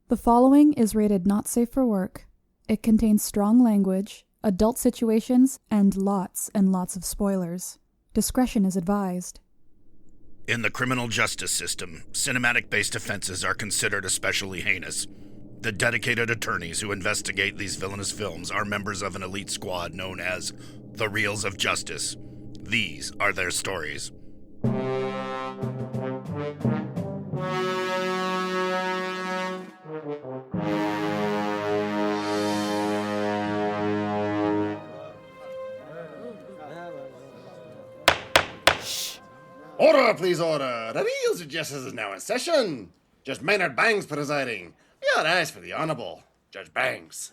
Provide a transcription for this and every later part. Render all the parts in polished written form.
The following is rated not safe for work. It contains strong language, adult situations, and lots of spoilers. Discretion is advised. In the criminal justice system, cinematic-based offenses are considered especially heinous. The dedicated attorneys who investigate these villainous films are members of an elite squad known as the Reels of Justice. These are their stories. Order, please, order. The Reels of Justice is now in session. Judge Maynard Bangs presiding. Your eyes for the Honorable Judge Bangs.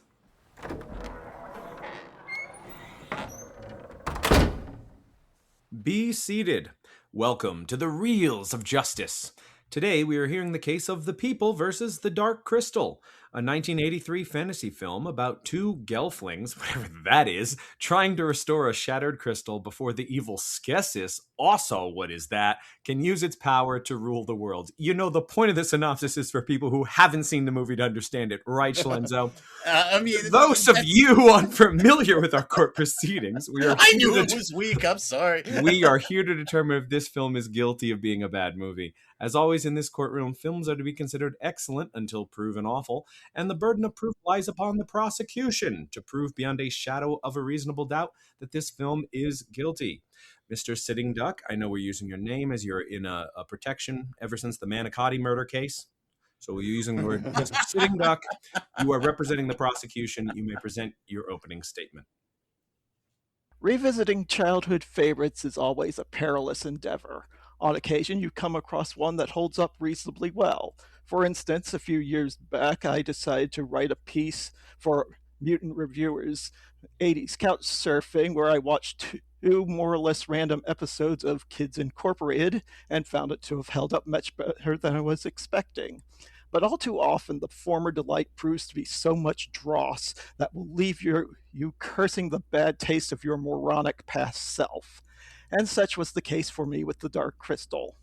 Be seated. Welcome to the Reels of Justice. Today we are hearing the case of The People versus the Dark Crystal, a 1983 fantasy film about two gelflings, whatever that is, trying to restore a shattered crystal before the evil Skessis, also what is that, can use its power to rule the world. You know, the point of the synopsis is for people who haven't seen the movie to understand it, right, Schlenzo? Those of you unfamiliar with our court proceedings, I knew it was weak, I'm sorry. We are here to determine if this film is guilty of being a bad movie. As always in this courtroom, films are to be considered excellent until proven awful, and the burden of proof lies upon the prosecution to prove beyond a shadow of a reasonable doubt that this film is guilty. Mr. Sitting Duck, I know we're using your name as you're in a protection ever since the Manicotti murder case. So we're using the word Mr. Sitting Duck. You are representing the prosecution. You may present your opening statement. Revisiting childhood favorites is always a perilous endeavor. On occasion, you come across one that holds up reasonably well. For instance, a few years back, I decided to write a piece for Mutant Reviewers 80s couch surfing, where I watched two more or less random episodes of Kids Incorporated and found it to have held up much better than I was expecting. But all too often, the former delight proves to be so much dross that will leave you cursing the bad taste of your moronic past self. And such was the case for me with The Dark Crystal.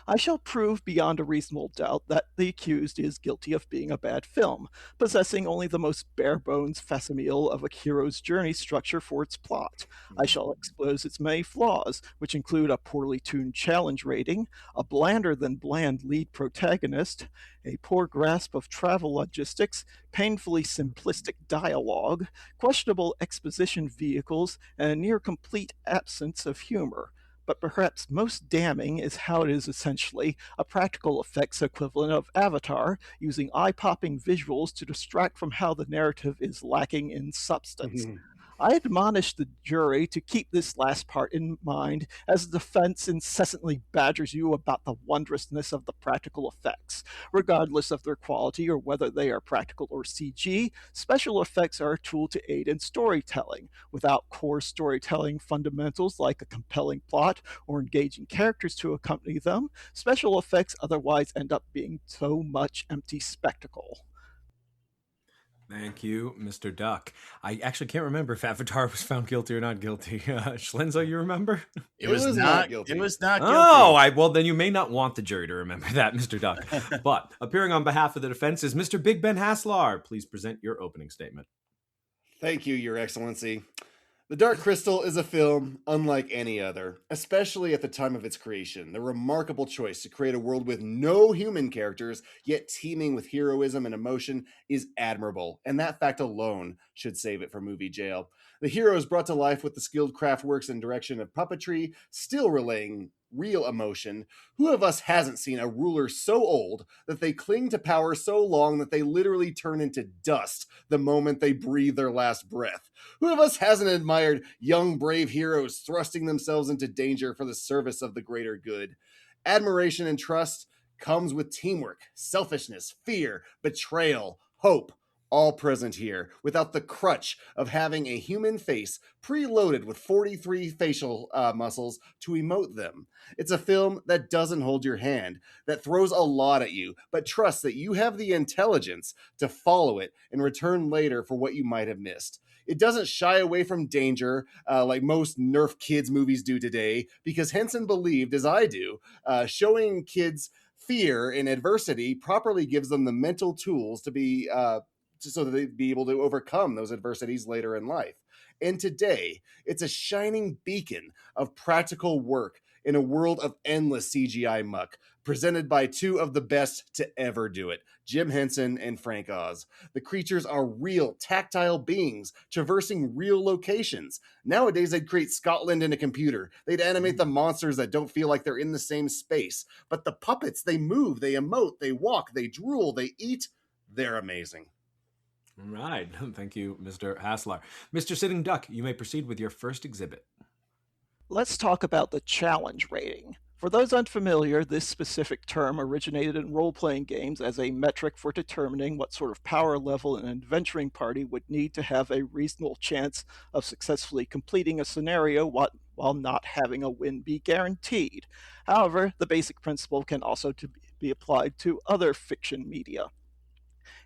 I shall prove beyond a reasonable doubt that the accused is guilty of being a bad film, possessing only the most bare-bones facsimile of a hero's journey structure for its plot. I shall expose its many flaws, which include a poorly tuned challenge rating, a blander-than-bland lead protagonist, a poor grasp of travel logistics, painfully simplistic dialogue, questionable exposition vehicles, and a near-complete absence of humor. But perhaps most damning is how it is essentially a practical effects equivalent of Avatar, using eye-popping visuals to distract from how the narrative is lacking in substance. I admonish the jury to keep this last part in mind as the defense incessantly badgers you about the wondrousness of the practical effects. Regardless of their quality or whether they are practical or CG, special effects are a tool to aid in storytelling. Without core storytelling fundamentals like a compelling plot or engaging characters to accompany them, special effects otherwise end up being so much empty spectacle. Thank you, Mr. Duck. I actually can't remember if Avatar was found guilty or not guilty. Schlenzo, you remember? It was not guilty. It was not guilty. Oh, well, then you may not want the jury to remember that, Mr. Duck. But appearing on behalf of the defense is Mr. Big Ben Haslar. Please present your opening statement. Thank you, Your Excellency. The Dark Crystal is a film unlike any other, especially at the time of its creation. The remarkable choice to create a world with no human characters, yet teeming with heroism and emotion, is admirable, and that fact alone should save it from movie jail. The hero is brought to life with the skilled craft works and direction of puppetry, still relaying real emotion. Who of us hasn't seen a ruler so old that they cling to power so long that they literally turn into dust the moment they breathe their last breath? Who of us hasn't admired young, brave heroes thrusting themselves into danger for the service of the greater good? Admiration and trust comes with teamwork, selfishness, fear, betrayal, hope, all present here, without the crutch of having a human face preloaded with 43 facial muscles to emote them. It's a film that doesn't hold your hand, that throws a lot at you, but trusts that you have the intelligence to follow it and return later for what you might have missed. It doesn't shy away from danger like most Nerf kids movies do today, because Henson believed, as I do, showing kids fear and adversity properly gives them the mental tools to be so that they'd be able to overcome those adversities later in life. And today, it's a shining beacon of practical work in a world of endless CGI muck, presented by two of the best to ever do it, Jim Henson and Frank Oz. The creatures are real, tactile beings traversing real locations. Nowadays, they'd create Scotland in a computer. They'd animate the monsters that don't feel like they're in the same space. But the puppets, they move, they emote, they walk, they drool, they eat. They're amazing. Right. Thank you, Mr. Haslar. Mr. Sitting Duck, you may proceed with your first exhibit. Let's talk about the challenge rating. For those unfamiliar, this specific term originated in role-playing games as a metric for determining what sort of power level an adventuring party would need to have a reasonable chance of successfully completing a scenario while not having a win be guaranteed. However, the basic principle can also be applied to other fiction media.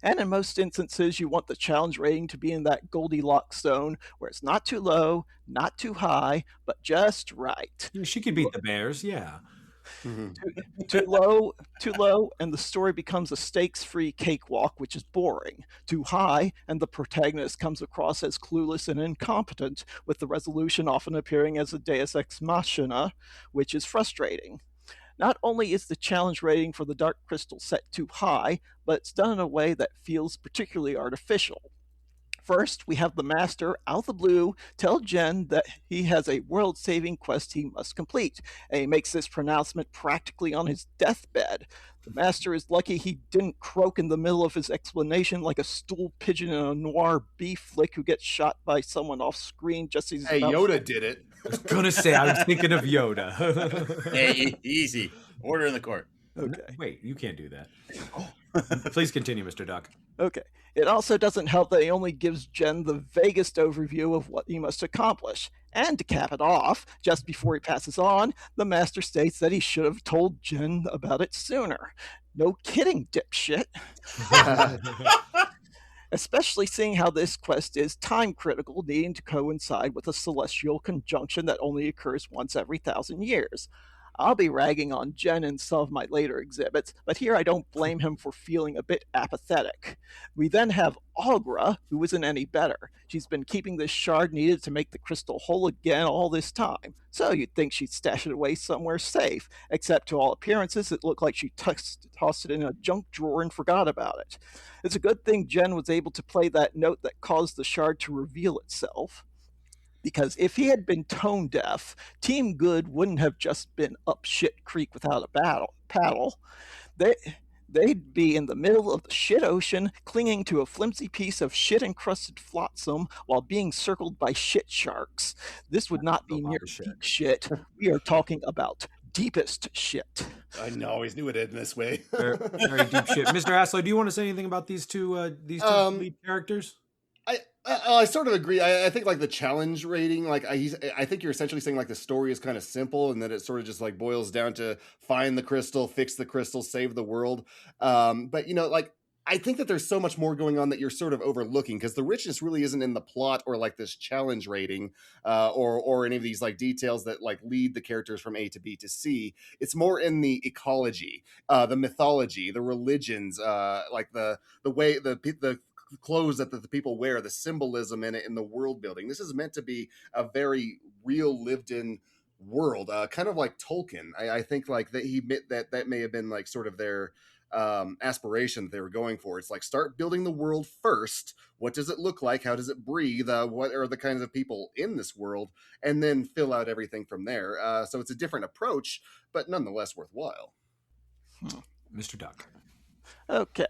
And in most instances, you want the challenge rating to be in that Goldilocks zone where it's not too low, not too high, but just right. She could beat the bears, yeah. Too low, and the story becomes a stakes-free cakewalk, which is boring. Too high, and the protagonist comes across as clueless and incompetent, with the resolution often appearing as a deus ex machina, which is frustrating. Not only is the challenge rating for the Dark Crystal set too high, but it's done in a way that feels particularly artificial. First, we have the Master, out of the blue, tell Jen that he has a world-saving quest he must complete, and he makes this pronouncement practically on his deathbed. The Master is lucky he didn't croak in the middle of his explanation like a stool pigeon in a noir B flick who gets shot by someone off screen just as he's Hey, Yoda did it. I was going to say, I was thinking of Yoda. Hey, easy. Order in the court. Okay. Wait, you can't do that. Please continue, Mr. Duck. Okay. It also doesn't help that he only gives Jen the vaguest overview of what he must accomplish. And to cap it off, just before he passes on, the Master states that he should have told Jen about it sooner. No kidding, dipshit. Especially seeing how this quest is time critical, needing to coincide with a celestial conjunction that only occurs once every 1,000 years. I'll be ragging on Jen in some of my later exhibits, but here I don't blame him for feeling a bit apathetic. We then have Aughra, who isn't any better. She's been keeping this shard needed to make the crystal whole again all this time, so you'd think she'd stash it away somewhere safe, except to all appearances it looked like she tossed it in a junk drawer and forgot about it. It's a good thing Jen was able to play that note that caused the shard to reveal itself. Because if he had been tone deaf, Team Good wouldn't have just been up shit creek without a paddle. They'd be in the middle of the shit ocean, clinging to a flimsy piece of shit-encrusted flotsam while being circled by shit sharks. This would not be mere deep shit. We are talking about deepest shit. I always knew it in this way. Very deep shit. Mr. Haslar, do you want to say anything about these two lead characters? I sort of agree. I think like the challenge rating, like I think you're essentially saying like the story is kind of simple and that it sort of just like boils down to find the crystal, fix the crystal, save the world. But you know, like I think that there's so much more going on that you're sort of overlooking because the richness really isn't in the plot or like this challenge rating or any of these like details that like lead the characters from A to B to C. It's more in the ecology, the mythology, the religions, like the way the clothes that the people wear, the symbolism in it, in the world building. This is meant to be a very real lived in world, kind of like Tolkien. I think like that may have been like sort of their aspiration that they were going for. It's like start building the world first. What does it look like? How does it breathe? What are the kinds of people in this world? And then fill out everything from there. So it's a different approach, but nonetheless worthwhile. Mr. Duck. Okay,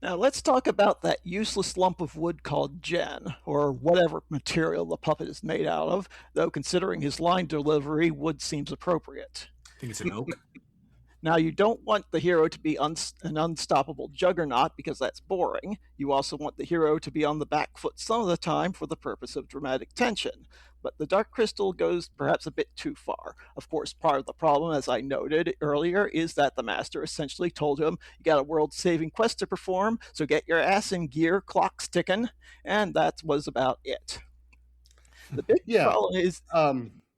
now let's talk about that useless lump of wood called Jen, or whatever material the puppet is made out of, though considering his line delivery, wood seems appropriate. I think it's an oak. Now, you don't want the hero to be an unstoppable juggernaut because that's boring. You also want the hero to be on the back foot some of the time for the purpose of dramatic tension. But the Dark Crystal goes perhaps a bit too far. Of course, part of the problem, as I noted earlier, is that the Master essentially told him, you got a world-saving quest to perform, so get your ass in gear, clock's ticking, and that was about it. The big problem is...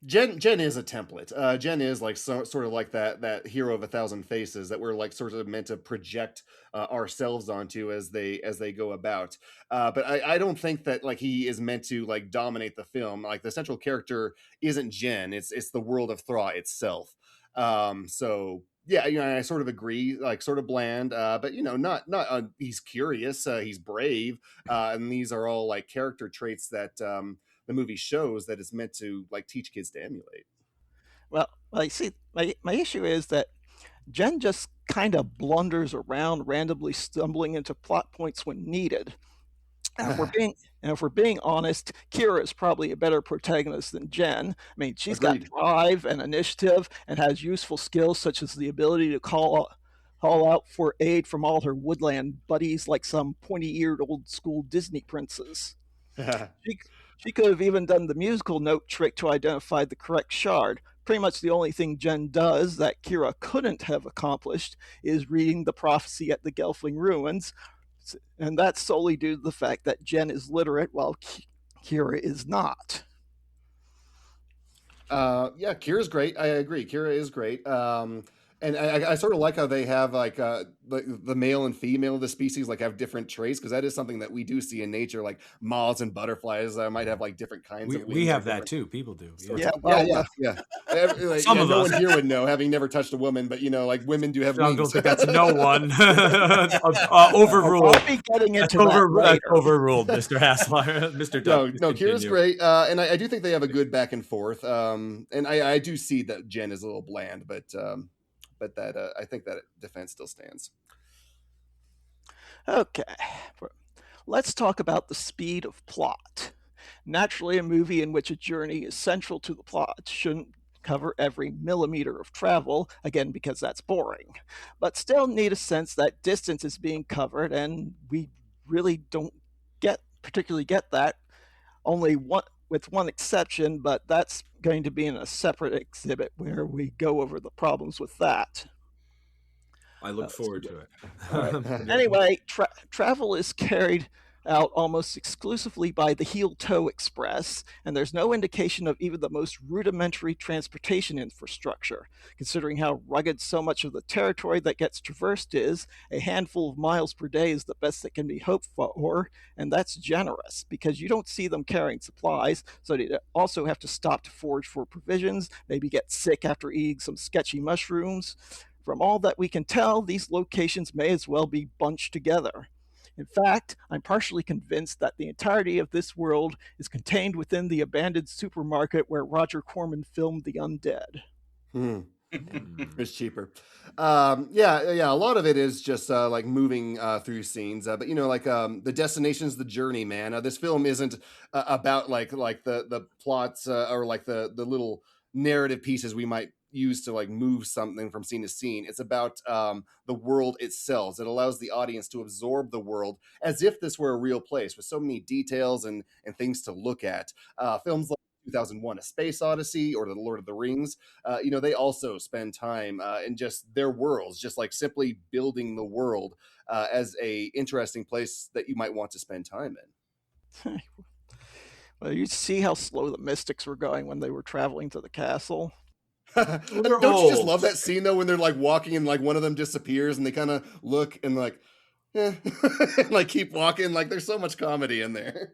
Jen is a template. Jen is like sort of like that hero of a thousand faces that we're like sort of meant to project ourselves onto as they go about. But I don't think that like he is meant to like dominate the film. Like the central character isn't Jen. It's the world of Thra itself. So yeah, I sort of agree. Like sort of bland, but not he's curious. He's brave, and these are all like character traits that. The movie shows that it's meant to like teach kids to emulate. Well, I see. My issue is that Jen just kind of blunders around, randomly stumbling into plot points when needed. And if we're being honest, Kira is probably a better protagonist than Jen. I mean, she's Agreed. got drive and initiative and has useful skills such as the ability to call out for aid from all her woodland buddies like some pointy-eared old school Disney princess. She could have even done the musical note trick to identify the correct shard. Pretty much the only thing Jen does that Kira couldn't have accomplished is reading the prophecy at the Gelfling ruins, and that's solely due to the fact that Jen is literate while Kira is not. Yeah, Kira's great. I agree. Kira is great. And I sort of like how they have like the male and female of the species like have different traits, because that is something that we do see in nature. Like moths and butterflies might have like different kinds of wings. We have that too. People do. Yeah. Like, Some of no us. one here would know, having never touched a woman, but like women do have Don't wings. think that's no one. Overruled. I'll be getting into That's that later. overruled, Mr. Haslar. Mr. Duck. No, Kira's great, and I do think they have a good back and forth. And I do see that Jen is a little bland, but that I think that defense still stands. Okay, let's talk about the speed of plot. Naturally, a movie in which a journey is central to the plot shouldn't cover every millimeter of travel, again, because that's boring, but still need a sense that distance is being covered, and we really don't particularly get that, only with one exception, but that's going to be in a separate exhibit where we go over the problems with that. I look forward to it. Right. Anyway, travel is carried out almost exclusively by the heel-toe express, and there's no indication of even the most rudimentary transportation infrastructure. Considering how rugged so much of the territory that gets traversed is, a handful of miles per day is the best that can be hoped for, and that's generous, because you don't see them carrying supplies, so they also have to stop to forage for provisions, maybe get sick after eating some sketchy mushrooms. From all that we can tell, these locations may as well be bunched together. In fact, I'm partially convinced that the entirety of this world is contained within the abandoned supermarket where Roger Corman filmed The Undead. It's cheaper. Yeah. A lot of it is just like moving through scenes, but like the destination's the journey, man. This film isn't about like the plots or like the little narrative pieces we might use to like move something from scene to scene. It's about the world itself. It allows the audience to absorb the world as if this were a real place, with so many details and things to look at. Films like 2001: A Space Odyssey or The Lord of the Rings, they also spend time in just their worlds, just like simply building the world as a interesting place that you might want to spend time in. Well, you see how slow the Mystics were going when they were traveling to the castle. Don't you just love that scene though, when they're like walking and like one of them disappears and they kind of look and like and like keep walking? Like there's so much comedy in there,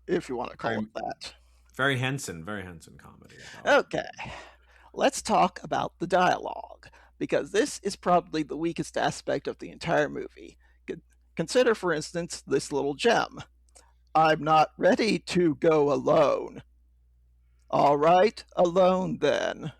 if you want to call it that. Very Henson comedy. Okay, let's talk about the dialogue, because this is probably the weakest aspect of the entire movie. Consider, for instance, this little gem. I'm not ready to go alone. All right, alone then.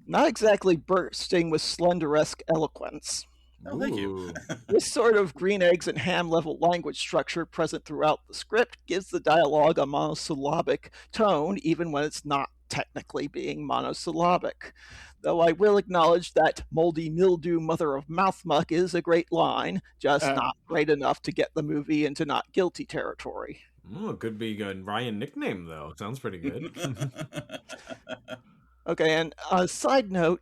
Not exactly bursting with Schlender-esque eloquence. Oh, thank you. This sort of green eggs and ham level language structure present throughout the script gives the dialogue a monosyllabic tone, even when it's not technically being monosyllabic. Though I will acknowledge that moldy mildew mother of mouth muck is a great line, just not great enough to get the movie into not guilty territory. Oh, it could be a Ryan nickname, though. Sounds pretty good. Okay, and a side note,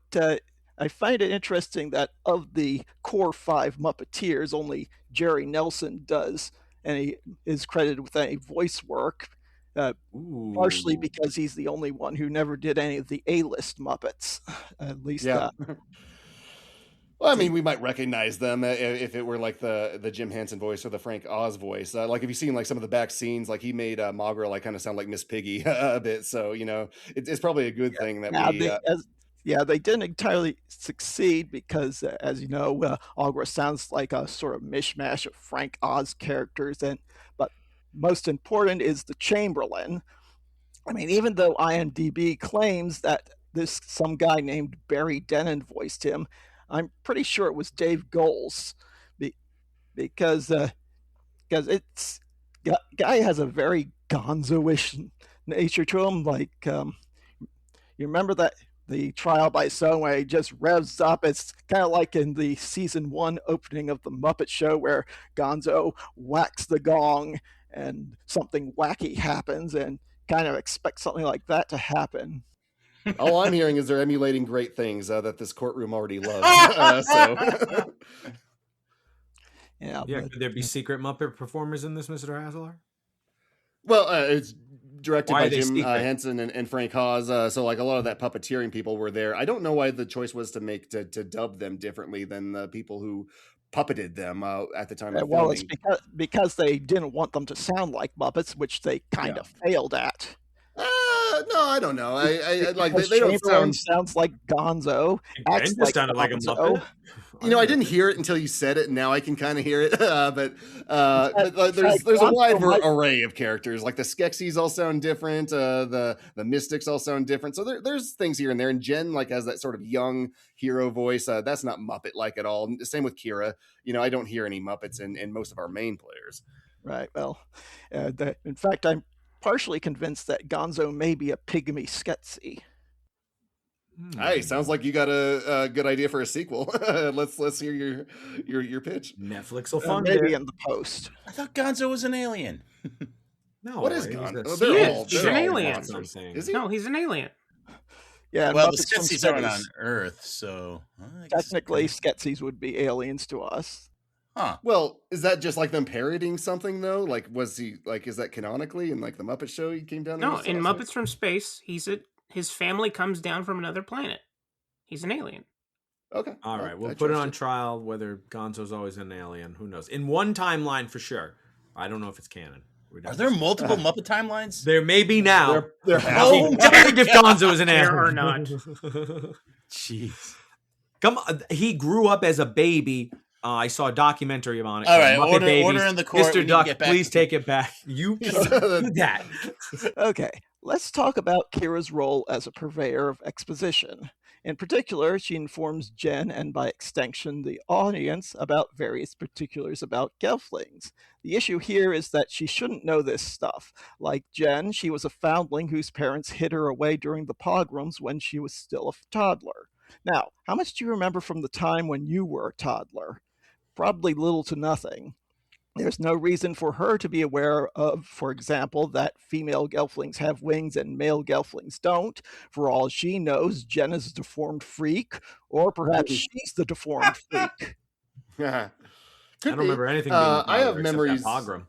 I find it interesting that of the core 5 Muppeteers, only Jerry Nelson does, and he is credited with any voice work. partially Ooh. because he's the only one who never did any of the A-list Muppets. At least, Yeah. Well, I mean, we might recognize them if it were like the Jim Henson voice or the Frank Oz voice. Like if you've seen like some of the back scenes, like he made Mogra like kind of sound like Miss Piggy a bit. So it's probably a good thing that now we. they didn't entirely succeed because, as you know, Augur sounds like a sort of mishmash of Frank Oz characters, but most important is the Chamberlain. I mean, even though IMDb claims that some guy named Barry Denon voiced him, I'm pretty sure it was Dave Goles, because it's guy has a very Gonzo-ish nature to him. Like you remember that the Trial by Stone where he just revs up. It's kind of like in the season 1 opening of the Muppet Show where Gonzo whacks the gong and something wacky happens, and kind of expect something like that to happen. All I'm hearing is they're emulating great things that this courtroom already loves. Yeah. Could there be secret Muppet performers in this, Mr. Haslar? Well, it's directed Why by are they Jim secret? Henson and Frank Oz. So like a lot of that puppeteering people were there. I don't know why the choice was to dub them differently than the people who puppeted them at the time of Well, filming. it's because they didn't want them to sound like Muppets, which they kind of failed at. No, I don't know. I like Because they don't Chamberlain sound. sounds like Gonzo. Ben just sounded like a Muppet. I didn't hear it until you said it, and now I can kind of hear it. But there's a wide array of characters. Like the Skeksis all sound different. The Mystics all sound different. So there's things here and there. And Jen like has that sort of young hero voice. That's not Muppet like at all. Same with Kira. I don't hear any Muppets in most of our main players. Right. Well, in fact, I'm partially convinced that Gonzo may be a pygmy Skeksis. Hey, sounds like you got a good idea for a sequel. Let's hear your pitch. Netflix will fund maybe it. in the post. I thought Gonzo was an alien. No, what is Gonzo? He's an alien. Is he? No, he's an alien. Yeah. Well, the Skeksis aren't on Earth, so technically, Skeksis would be aliens to us. Huh. Well, is that just like them parodying something though? Like, was he like? Is that canonically in like the Muppet Show? He came down. No, in Muppets from Space, his family comes down from another planet. He's an alien. Okay. All right, we'll put it on trial whether Gonzo's always an alien. Who knows? In one timeline for sure. I don't know if it's canon. Are there multiple Muppet timelines? There may be now. There oh, if Gonzo is an alien. There are not. Jeez. Come on. He grew up as a baby. I saw a documentary on it. All right, order in the court. Mr. Duck, please take it back. You can do that. Okay, let's talk about Kira's role as a purveyor of exposition. In particular, she informs Jen, and by extension the audience, about various particulars about Gelflings. The issue here is that she shouldn't know this stuff. Like Jen, she was a foundling whose parents hid her away during the pogroms when she was still a toddler. Now, how much do you remember from the time when you were a toddler? Probably little to nothing. There's no reason for her to be aware of, for example, that female Gelflings have wings and male Gelflings don't. For all she knows, Jen is a deformed freak, or perhaps she's the deformed freak. I don't remember anything. I have memories. Pogrom.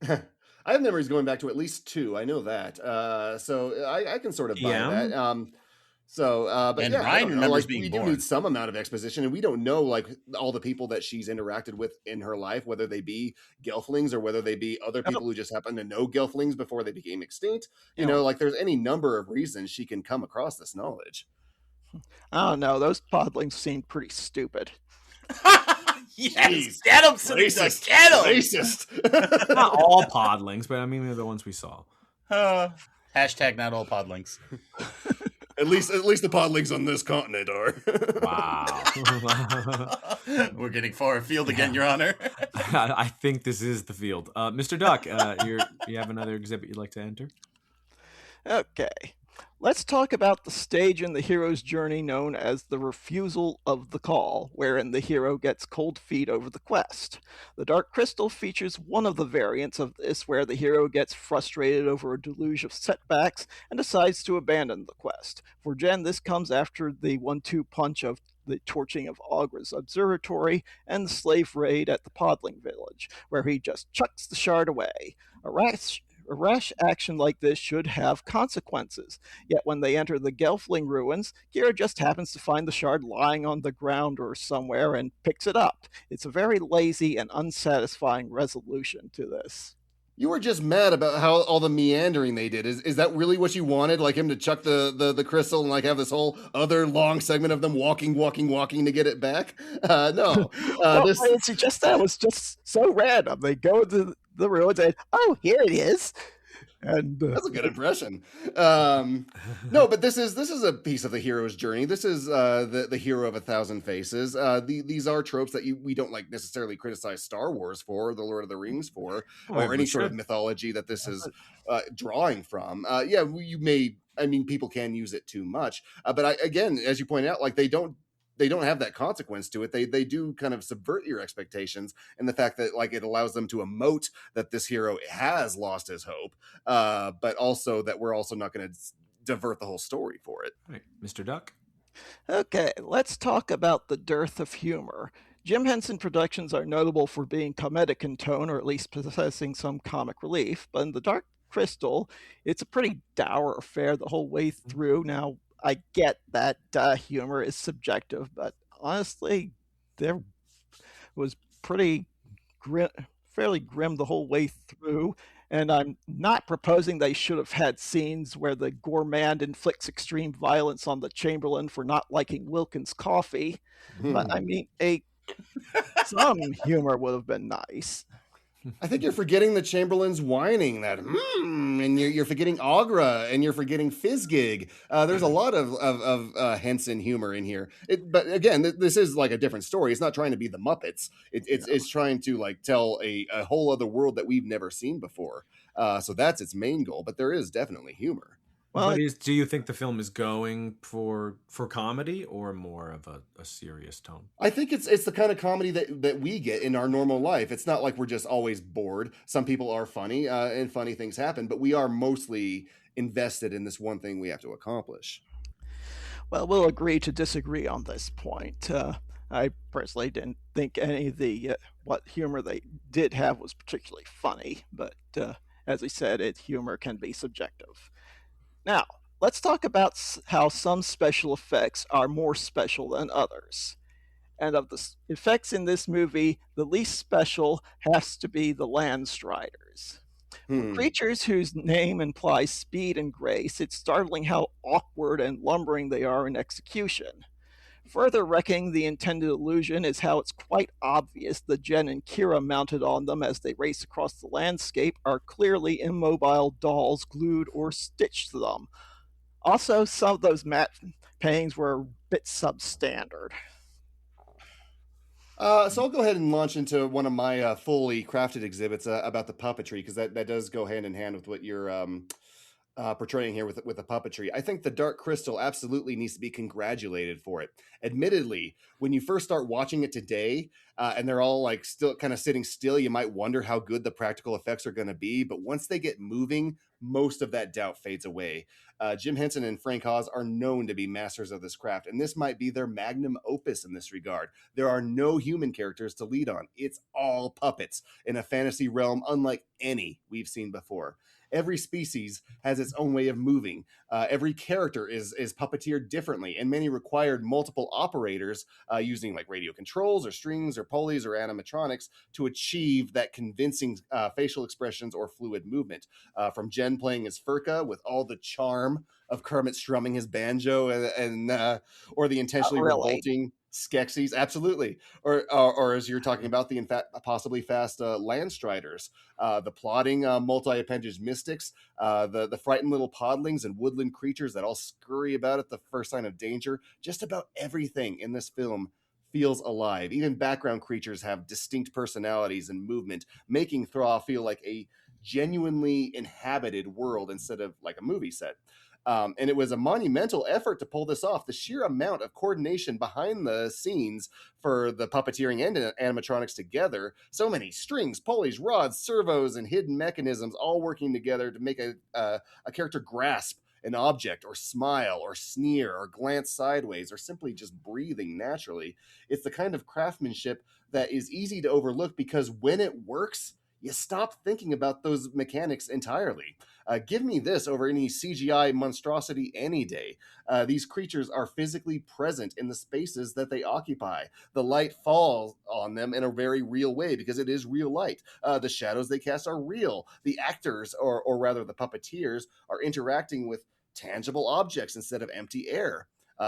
I have memories going back to at least 2. I know that. So I can sort of buy that. But and yeah, Ryan remembers we being born. do need some amount of exposition, and we don't know like all the people that she's interacted with in her life, whether they be Gelflings or whether they be other people who just happen to know Gelflings before they became extinct. You know, like there's any number of reasons she can come across this knowledge. I don't know. Those podlings seemed pretty stupid. Yes, get them, racist. Get them. Racist. Not all podlings, but I mean they're the ones we saw. Hashtag not all podlings. At least the podlings on this continent are. Wow. We're getting far afield again, Your Honor. I think this is the field. Mr. Duck, you have another exhibit you'd like to enter? Okay. Let's talk about the stage in the hero's journey known as the refusal of the call, wherein the hero gets cold feet over the quest. The Dark Crystal features one of the variants of this, where the hero gets frustrated over a deluge of setbacks and decides to abandon the quest. For Jen, this comes after the 1-2 punch of the torching of Augra's observatory and the slave raid at the Podling village, where he just chucks the shard away. A A rash action like this should have consequences. Yet when they enter the Gelfling ruins, Kira just happens to find the shard lying on the ground or somewhere and picks it up. It's a very lazy and unsatisfying resolution to this. You were just mad about how all the meandering they did. Is that really what you wanted? Like him to chuck the crystal and like have this whole other long segment of them walking to get it back? No. Well, it's just that was just so random. They go to the ruins and, oh, here it is. And that's a good impression. No, but this is a piece of the hero's journey. This is the hero of 1,000 faces. These are tropes that we don't like necessarily criticize Star Wars for, the Lord of the Rings for, or any sort of mythology that this is drawing from. People can use it too much, but again, as you pointed out, like they don't have that consequence to it. They do kind of subvert your expectations, and the fact that like it allows them to emote that this hero has lost his hope, but also that we're also not going to divert the whole story for it. Right. Mr. Duck? Okay, let's talk about the dearth of humor. Jim Henson Productions are notable for being comedic in tone, or at least possessing some comic relief, but in The Dark Crystal, it's a pretty dour affair the whole way through. Now, I get that humor is subjective, but honestly, there was pretty fairly grim the whole way through. And I'm not proposing they should have had scenes where the gourmand inflicts extreme violence on the Chamberlain for not liking Wilkins' coffee. But I mean, some humor would have been nice. I think you're forgetting the Chamberlain's whining that, and you're forgetting Agra, and you're forgetting Fizzgig. There's a lot of Henson humor in here. But again, this is like a different story. It's not trying to be the Muppets. It's trying to like tell a whole other world that we've never seen before. So that's its main goal. But there is definitely humor. Well, do you think the film is going for comedy or more of a serious tone? I think it's the kind of comedy that we get in our normal life. It's not like we're just always bored. Some people are funny and funny things happen, but we are mostly invested in this one thing we have to accomplish. Well, we'll agree to disagree on this point. I personally didn't think any of the what humor they did have was particularly funny, but as I said, humor can be subjective. Now, let's talk about how some special effects are more special than others. And of the effects in this movie, the least special has to be the land striders. For creatures whose name implies speed and grace, it's startling how awkward and lumbering they are in execution. Further wrecking the intended illusion is how it's quite obvious the Jen and Kira mounted on them as they race across the landscape are clearly immobile dolls glued or stitched to them. Also, some of those matte paintings were a bit substandard. So I'll go ahead and launch into one of my fully crafted exhibits about the puppetry, because that does go hand in hand with what you're portraying here with the puppetry. I think the Dark Crystal absolutely needs to be congratulated for it. Admittedly, when you first start watching it today, and they're all like still kind of sitting still, you might wonder how good the practical effects are going to be. But once they get moving, most of that doubt fades away. Jim Henson and Frank Oz are known to be masters of this craft, and this might be their magnum opus in this regard. There are no human characters to lead on. It's all puppets in a fantasy realm unlike any we've seen before. Every species has its own way of moving. Every character is puppeteered differently, and many required multiple operators using like radio controls or strings or pulleys or animatronics to achieve that convincing facial expressions or fluid movement. From Jen playing as Furka with all the charm of Kermit strumming his banjo and or the intentionally revolting Skeksis, absolutely, or as you're talking about, the possibly fast land striders, the plodding multi-appendage mystics, the frightened little podlings and woodland creatures that all scurry about at the first sign of danger. Just about everything in this film feels alive. Even background creatures have distinct personalities and movement, making Thra feel like a genuinely inhabited world instead of like a movie set. And it was a monumental effort to pull this off. The sheer amount of coordination behind the scenes for the puppeteering and animatronics together, so many strings, pulleys, rods, servos, and hidden mechanisms all working together to make a character grasp an object or smile or sneer or glance sideways or simply just breathing naturally. It's the kind of craftsmanship that is easy to overlook because when it works, you stop thinking about those mechanics entirely. Give me this over any CGI monstrosity any day. These creatures are physically present in the spaces that they occupy. The light falls on them in a very real way because it is real light. The shadows they cast are real. The actors, or rather the puppeteers, are interacting with tangible objects instead of empty air.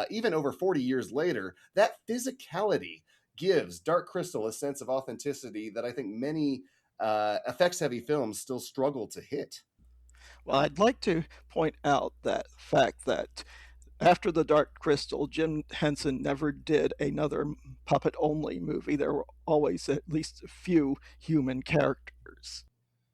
Even over 40 years later, that physicality gives Dark Crystal a sense of authenticity that I think many effects-heavy films still struggle to hit. Well, I'd like to point out that fact that after The Dark Crystal, Jim Henson never did another puppet-only movie. There were always at least a few human characters.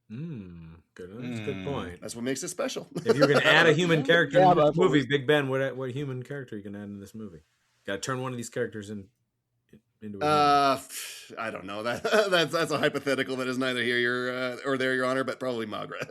Good. That's a good point. That's what makes it special. If you're going to add a human character in this movie, always... Big Ben, what human character are you going to add in this movie? Got to turn one of these characters into a I don't know. That's a hypothetical that is neither here or there, Your Honor, but probably Magra.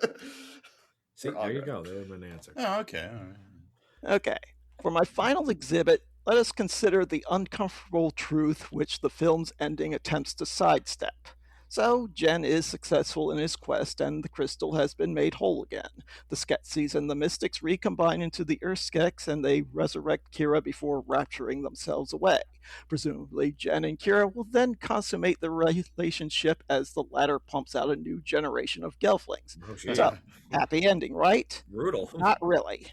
See, there you go. There's an answer. Oh, okay. All right. Okay. For my final exhibit, let us consider the uncomfortable truth which the film's ending attempts to sidestep. So, Jen is successful in his quest, and the crystal has been made whole again. The Skeksis and the Mystics recombine into the Earth Skeks, and they resurrect Kira before rapturing themselves away. Presumably, Jen and Kira will then consummate the relationship as the latter pumps out a new generation of Gelflings. So, happy ending, right? Brutal. Not really.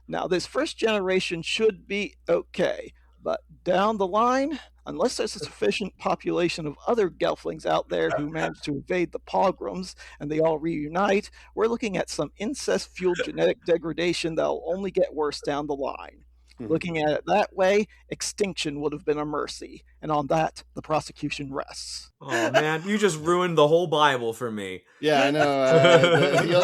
Now, this first generation should be okay, but down the line, unless there's a sufficient population of other Gelflings out there who manage to evade the pogroms and they all reunite, we're looking at some incest-fueled genetic degradation that'll only get worse down the line. Looking at it that way, extinction would have been a mercy, and on that, the prosecution rests. Oh man, you just ruined the whole Bible for me. Yeah, I know. You'll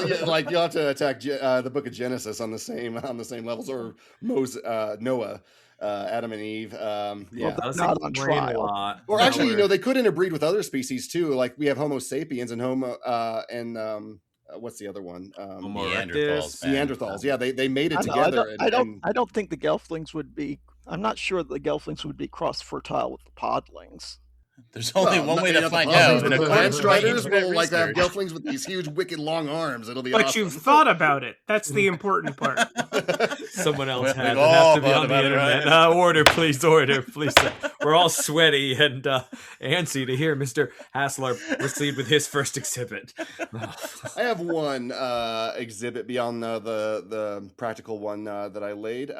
have to attack the Book of Genesis on the same levels, or Noah. Adam and Eve. Well, not on trial. Or actually, they could interbreed with other species too. Like we have Homo sapiens and what's the other one? Neanderthals. Yeah, they made it together. I don't think the Gelflings would be. I'm not sure the Gelflings would be cross-fertile with the Podlings. There's only one way to find out. The Clan Striders will have Gelflings with these huge, wicked, long arms. It'll be awesome. But you've thought about it. That's the important part. Someone else has to be on the internet. Order, please. We're all sweaty and antsy to hear Mr. Haslar proceed with his first exhibit. I have one exhibit beyond the practical one that I laid.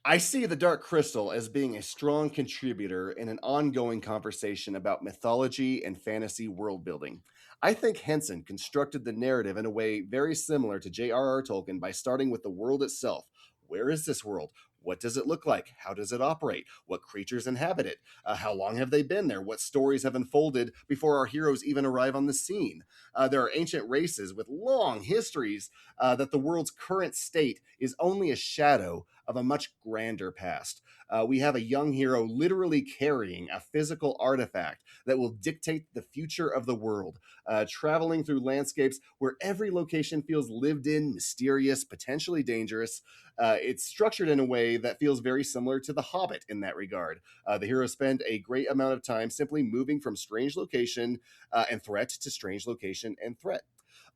I see the Dark Crystal as being a strong contributor in an ongoing conversation about mythology and fantasy world building. I think Henson constructed the narrative in a way very similar to J.R.R. Tolkien by starting with the world itself. Where is this world? What does it look like? How does it operate? What creatures inhabit it? How long have they been there? What stories have unfolded before our heroes even arrive on the scene? There are ancient races with long histories that the world's current state is only a shadow of a much grander past. We have a young hero literally carrying a physical artifact that will dictate the future of the world, traveling through landscapes where every location feels lived in, mysterious, potentially dangerous. It's structured in a way that feels very similar to The Hobbit in that regard. The heroes spend a great amount of time simply moving from strange location and threat to strange location and threat.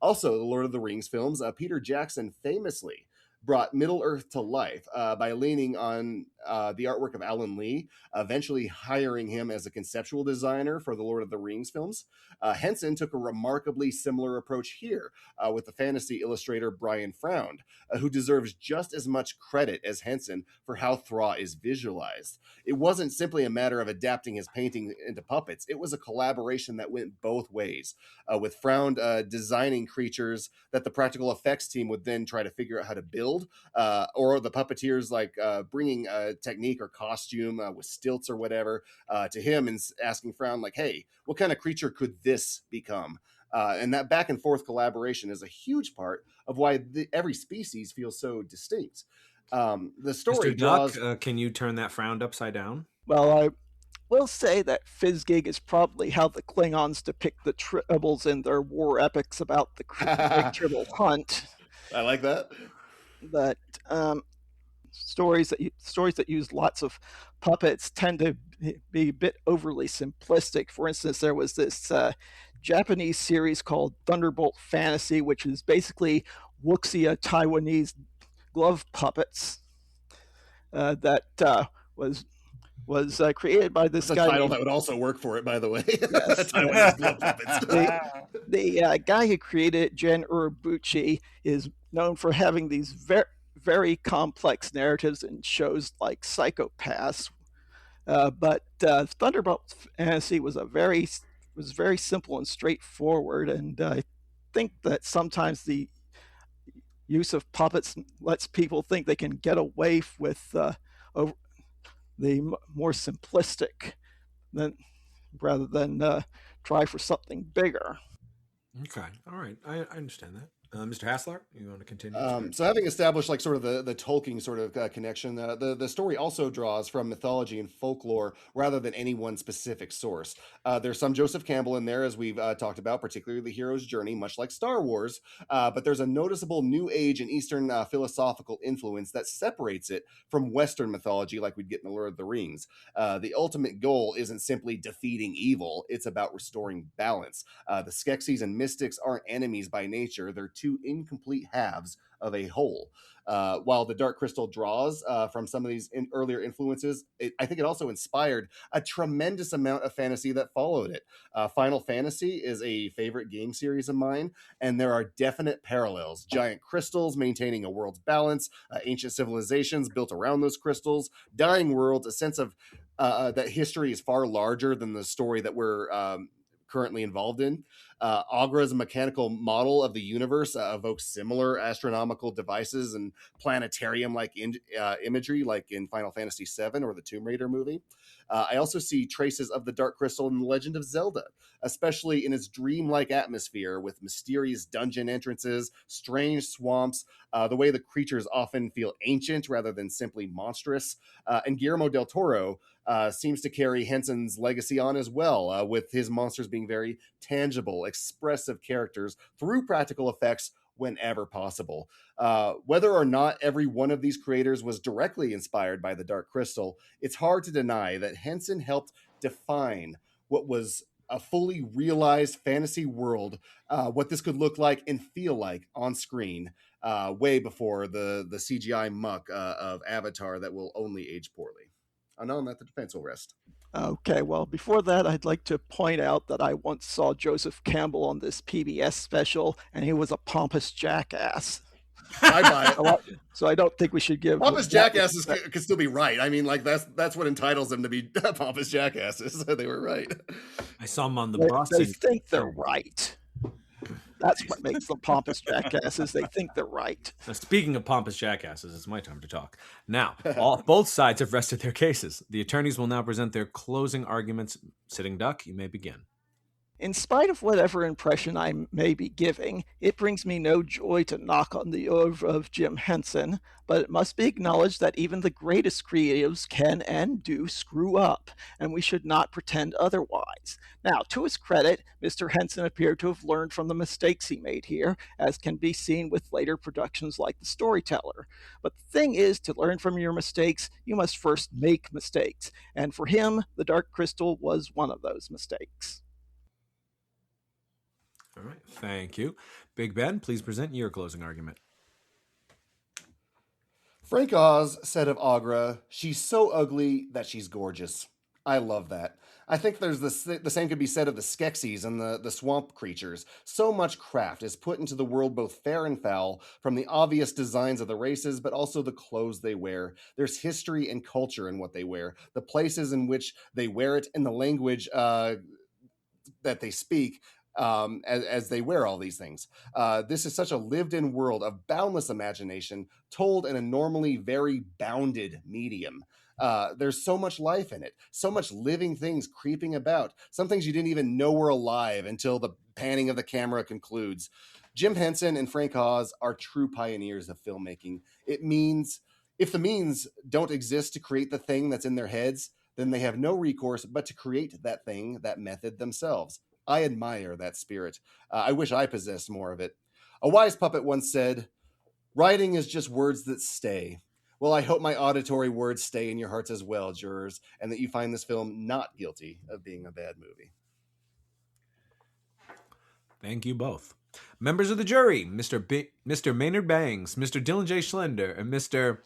Also, the Lord of the Rings films, Peter Jackson famously brought Middle-earth to life by leaning on the artwork of Alan Lee, eventually hiring him as a conceptual designer for the Lord of the Rings films. Henson took a remarkably similar approach here with the fantasy illustrator Brian Fround, who deserves just as much credit as Henson for how Thra is visualized. It wasn't simply a matter of adapting his painting into puppets. It was a collaboration that went both ways, with Fround designing creatures that the practical effects team would then try to figure out how to build, or the puppeteers bringing a technique or costume with stilts or whatever to him and asking Frown, like, hey, what kind of creature could this become? And that back and forth collaboration is a huge part of why every species feels so distinct. The story Mr. Duck, can you turn that Frown upside down? Well, I will say that Fizzgig is probably how the Klingons depict the Tribbles in their war epics about the Great Tribble Hunt. I like that. That stories that use lots of puppets tend to be a bit overly simplistic. For instance, there was this Japanese series called Thunderbolt Fantasy, which is basically wuxia Taiwanese glove puppets that was created by this That's a guy title named, that would also work for it, by the way. Yes. Taiwanese glove puppets. the guy who created it, Gen Urobuchi, is known for having these very complex narratives in shows like Psychopaths. But Thunderbolt Fantasy was very simple and straightforward, and I think that sometimes the use of puppets lets people think they can get away with the more simplistic rather than try for something bigger. Okay, all right, I understand that. Mr. Haslar, you want to continue? So having established like sort of the Tolkien sort of connection, the story also draws from mythology and folklore rather than any one specific source. There's some Joseph Campbell in there, as we've talked about, particularly the hero's journey, much like Star Wars. But there's a noticeable New Age and Eastern philosophical influence that separates it from Western mythology, like we'd get in the Lord of the Rings. The ultimate goal isn't simply defeating evil; it's about restoring balance. The Skeksis and Mystics aren't enemies by nature; they're two incomplete halves of a whole. While the Dark Crystal draws from some of these earlier influences, I think it also inspired a tremendous amount of fantasy that followed it. Final Fantasy is a favorite game series of mine, and there are definite parallels. Giant crystals maintaining a world's balance, ancient civilizations built around those crystals, dying worlds, a sense of that history is far larger than the story that we're currently involved in. Agra's mechanical model of the universe evokes similar astronomical devices and planetarium-like imagery, like in Final Fantasy VII or the Tomb Raider movie. I also see traces of the Dark Crystal in The Legend of Zelda, especially in its dreamlike atmosphere with mysterious dungeon entrances, strange swamps, the way the creatures often feel ancient rather than simply monstrous. And Guillermo del Toro seems to carry Henson's legacy on as well, with his monsters being very tangible, expressive characters through practical effects whenever possible. Whether or not every one of these creators was directly inspired by the Dark Crystal, it's hard to deny that Henson helped define what was a fully realized fantasy world, what this could look like and feel like on screen, way before the CGI muck of Avatar that will only age poorly. And on that, the defense will rest. Okay, well, before that, I'd like to point out that I once saw Joseph Campbell on this PBS special, and he was a pompous jackass. I buy it. So I don't think we should give pompous jackasses could still be right. I mean, like that's what entitles them to be pompous jackasses. They were right. I saw them on the bus. They think they're right. That's what makes them pompous jackasses. They think they're right. Now, speaking of pompous jackasses, it's my time to talk. Now, both sides have rested their cases. The attorneys will now present their closing arguments. Sitting Duck, you may begin. In spite of whatever impression I may be giving, it brings me no joy to knock on the oeuvre of Jim Henson, but it must be acknowledged that even the greatest creatives can and do screw up, and we should not pretend otherwise. Now, to his credit, Mr. Henson appeared to have learned from the mistakes he made here, as can be seen with later productions like The Storyteller. But the thing is, to learn from your mistakes, you must first make mistakes, and for him, The Dark Crystal was one of those mistakes. All right, thank you. Big Ben, please present your closing argument. Frank Oz said of Agra, "She's so ugly that she's gorgeous." I love that. I think there's the same could be said of the Skeksis and the swamp creatures. So much craft is put into the world, both fair and foul, from the obvious designs of the races, but also the clothes they wear. There's history and culture in what they wear, the places in which they wear it, and the language that they speak. As they wear all these things. This is such a lived-in world of boundless imagination told in a normally very bounded medium. There's so much life in it, so much living things creeping about, some things you didn't even know were alive until the panning of the camera concludes. Jim Henson and Frank Oz are true pioneers of filmmaking. It means if the means don't exist to create the thing that's in their heads, then they have no recourse but to create that thing, that method themselves. I admire that spirit. I wish I possessed more of it. A wise puppet once said, "Writing is just words that stay." Well, I hope my auditory words stay in your hearts as well, jurors, and that you find this film not guilty of being a bad movie. Thank you both. Members of the jury, Mr. Maynard Bangs, Mr. Dylan J. Schlender, and Mr.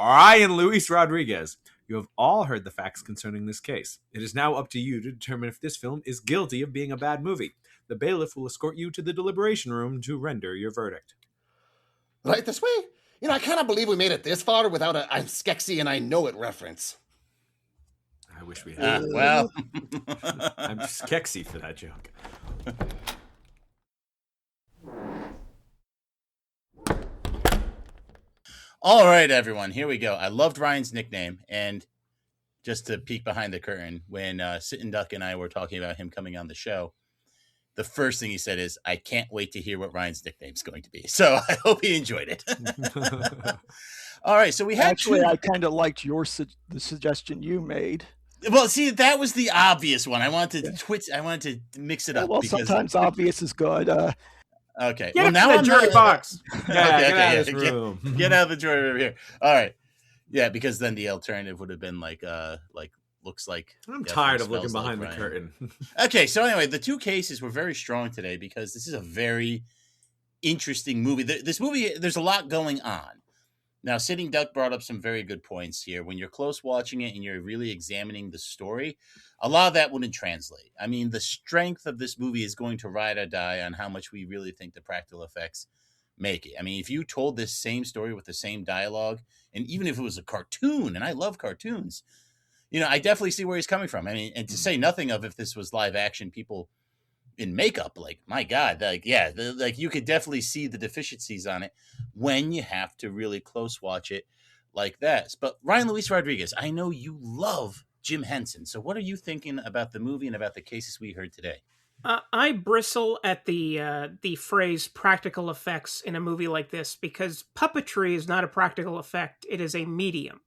Ryan Luis Rodriguez. You have all heard the facts concerning this case. It is now up to you to determine if this film is guilty of being a bad movie. The bailiff will escort you to the deliberation room to render your verdict. Right this way? I cannot believe we made it this far without a I'm Skexy and I know it reference. I wish we had. Well. I'm Skexy for that joke. All right, everyone, here we go. I loved Ryan's nickname, and just to peek behind the curtain, when Sit and Duck and I were talking about him coming on the show, the first thing he said is, I can't wait to hear what Ryan's nickname is going to be. So I hope he enjoyed it. All right, so we had I kind of liked the suggestion you made. Well, see, that was the obvious one. I wanted to mix it up. Well, sometimes obvious is good. Okay. Get now out of the jury box. Get out of this room. Get out of the jury over here. All right. Yeah, because then the alternative would have been like looks like. I'm tired of looking behind the curtain. Okay, so anyway, the two cases were very strong today because this is a very interesting movie. This movie, there's a lot going on. Now, Sitting Duck brought up some very good points here. When you're close watching it and you're really examining the story, a lot of that wouldn't translate. I mean, the strength of this movie is going to ride or die on how much we really think the practical effects make it. I mean, if you told this same story with the same dialogue, and even if it was a cartoon, and I love cartoons, I definitely see where he's coming from. I mean, and to say nothing of if this was live action people in makeup, like, my God, you could definitely see the deficiencies on it when you have to really close watch it like that. But Ryan Luis Rodriguez, I know you love Jim Henson. So what are you thinking about the movie and about the cases we heard today? I bristle at the phrase practical effects in a movie like this because puppetry is not a practical effect. It is a medium.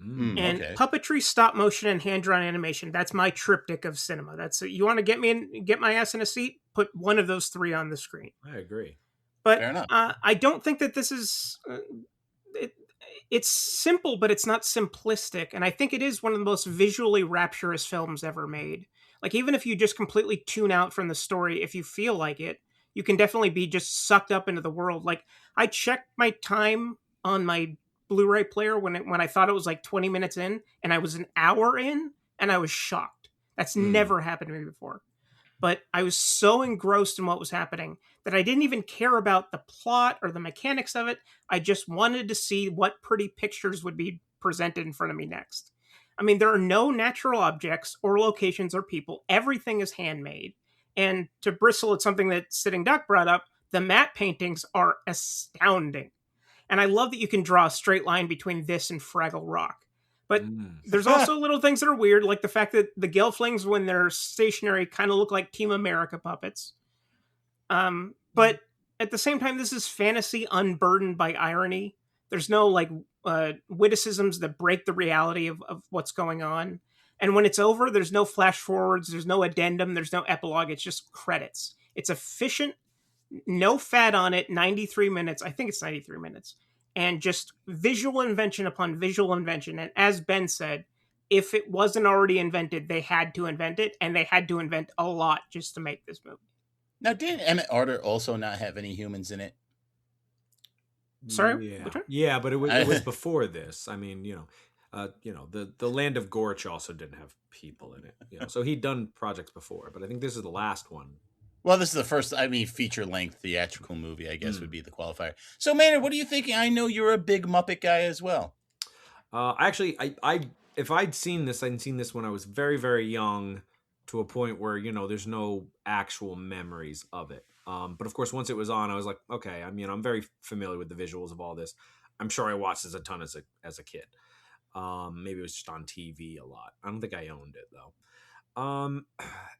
Puppetry, stop motion, and hand-drawn animation. That's my triptych of cinema. You want to get my ass in a seat? Put one of those three on the screen. I agree. But I don't think that this is... it's simple, but it's not simplistic. And I think it is one of the most visually rapturous films ever made. Like, even if you just completely tune out from the story, if you feel like it, you can definitely be just sucked up into the world. Like, I checked my time on my Blu-ray player when I thought it was like 20 minutes in, and I was an hour in, and I was shocked. That's never happened to me before. But I was so engrossed in what was happening that I didn't even care about the plot or the mechanics of it. I just wanted to see what pretty pictures would be presented in front of me next. I mean, there are no natural objects or locations or people. Everything is handmade. And to bristle at something that Sitting Duck brought up, the matte paintings are astounding. And I love that you can draw a straight line between this and Fraggle Rock. But there's also little things that are weird, like the fact that the Gelflings, when they're stationary, kind of look like Team America puppets. But at the same time, this is fantasy unburdened by irony. There's no witticisms that break the reality of what's going on. And when it's over, there's no flash forwards, there's no addendum, there's no epilogue. It's just credits. It's efficient, no fat on it, 93 minutes. I think it's 93 minutes. And just visual invention upon visual invention. And as Ben said, if it wasn't already invented, they had to invent it. And they had to invent a lot just to make this movie. Now, didn't Emmett Arter also not have any humans in it? Sorry? Yeah, but it was before this. I mean, the Land of Gorch also didn't have people in it. So he'd done projects before, but I think this is the last one. Well, this is the first, feature-length theatrical movie, I guess, would be the qualifier. So, Maynard, what are you thinking? I know you're a big Muppet guy as well. Actually, if I'd seen this when I was very, very young, to a point where, there's no actual memories of it. But of course, once it was on, I was like, okay, I'm very familiar with the visuals of all this. I'm sure I watched this a ton as a kid. Maybe it was just on TV a lot. I don't think I owned it, though.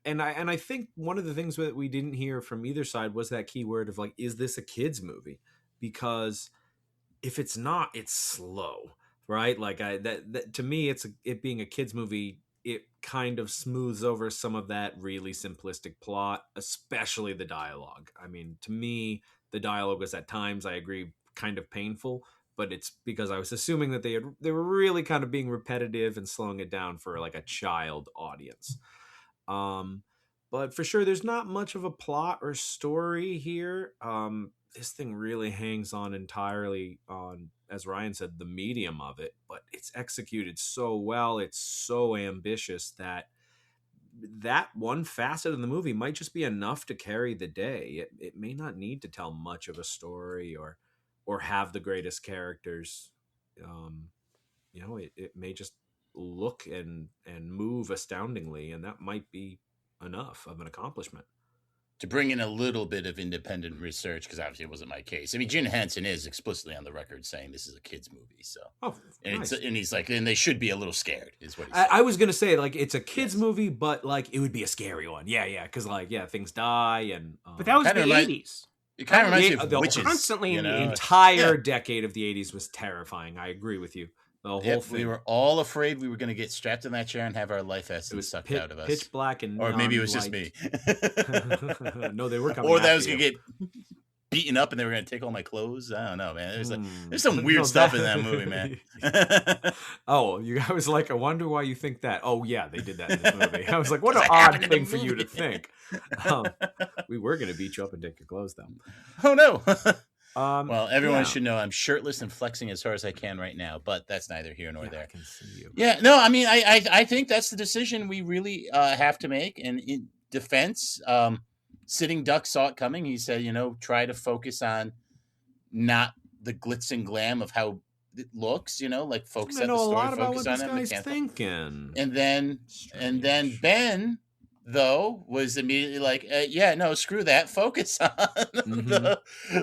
And I think one of the things that we didn't hear from either side was that key word of like, is this a kid's movie? Because if it's not, it's slow, right? Like that to me, it being a kid's movie, it kind of smooths over some of that really simplistic plot, especially the dialogue. I mean, to me, the dialogue was at times, I agree, kind of painful, but it's because I was assuming that they were really kind of being repetitive and slowing it down for like a child audience. But for sure, there's not much of a plot or story here. This thing really hangs on entirely on, as Ryan said, the medium of it, but it's executed so well. It's so ambitious that one facet of the movie might just be enough to carry the day. It may not need to tell much of a story or have the greatest characters. It may just look and move astoundingly, and that might be enough of an accomplishment. To bring in a little bit of independent research, because obviously it wasn't my case. I mean, Jim Henson is explicitly on the record saying this is a kid's movie. So, nice. And he's like, and they should be a little scared, is what he said. I was gonna say, like, it's a kid's movie, but like it would be a scary one. Yeah, because things die and. But that was the 80s. It kind of reminds me of the witches. Constantly in the entire decade of the 80s was terrifying. I agree with you. The whole thing. We were all afraid we were going to get strapped in that chair and have our life essence sucked out of us. Pitch black and or maybe it was just me. No, they were coming. Or that I was going to get beaten up and they were going to take all my clothes. I don't know, man. There's some weird stuff in that movie, man. I was like, I wonder why you think that. Oh yeah, they did that in this movie. I was like, what an odd thing for you to think. We were going to beat you up and take your clothes down. Oh no. Well, everyone should know I'm shirtless and flexing as hard as I can right now, but that's neither here nor there. I can see you. Yeah, no, I mean, I think that's the decision we really have to make. And in defense, Sitting Duck saw it coming. He said, try to focus on not the glitz and glam of how it looks, like focus on the story, focus on it. Thinking. And then Ben, though, was immediately like, screw that. Focus on the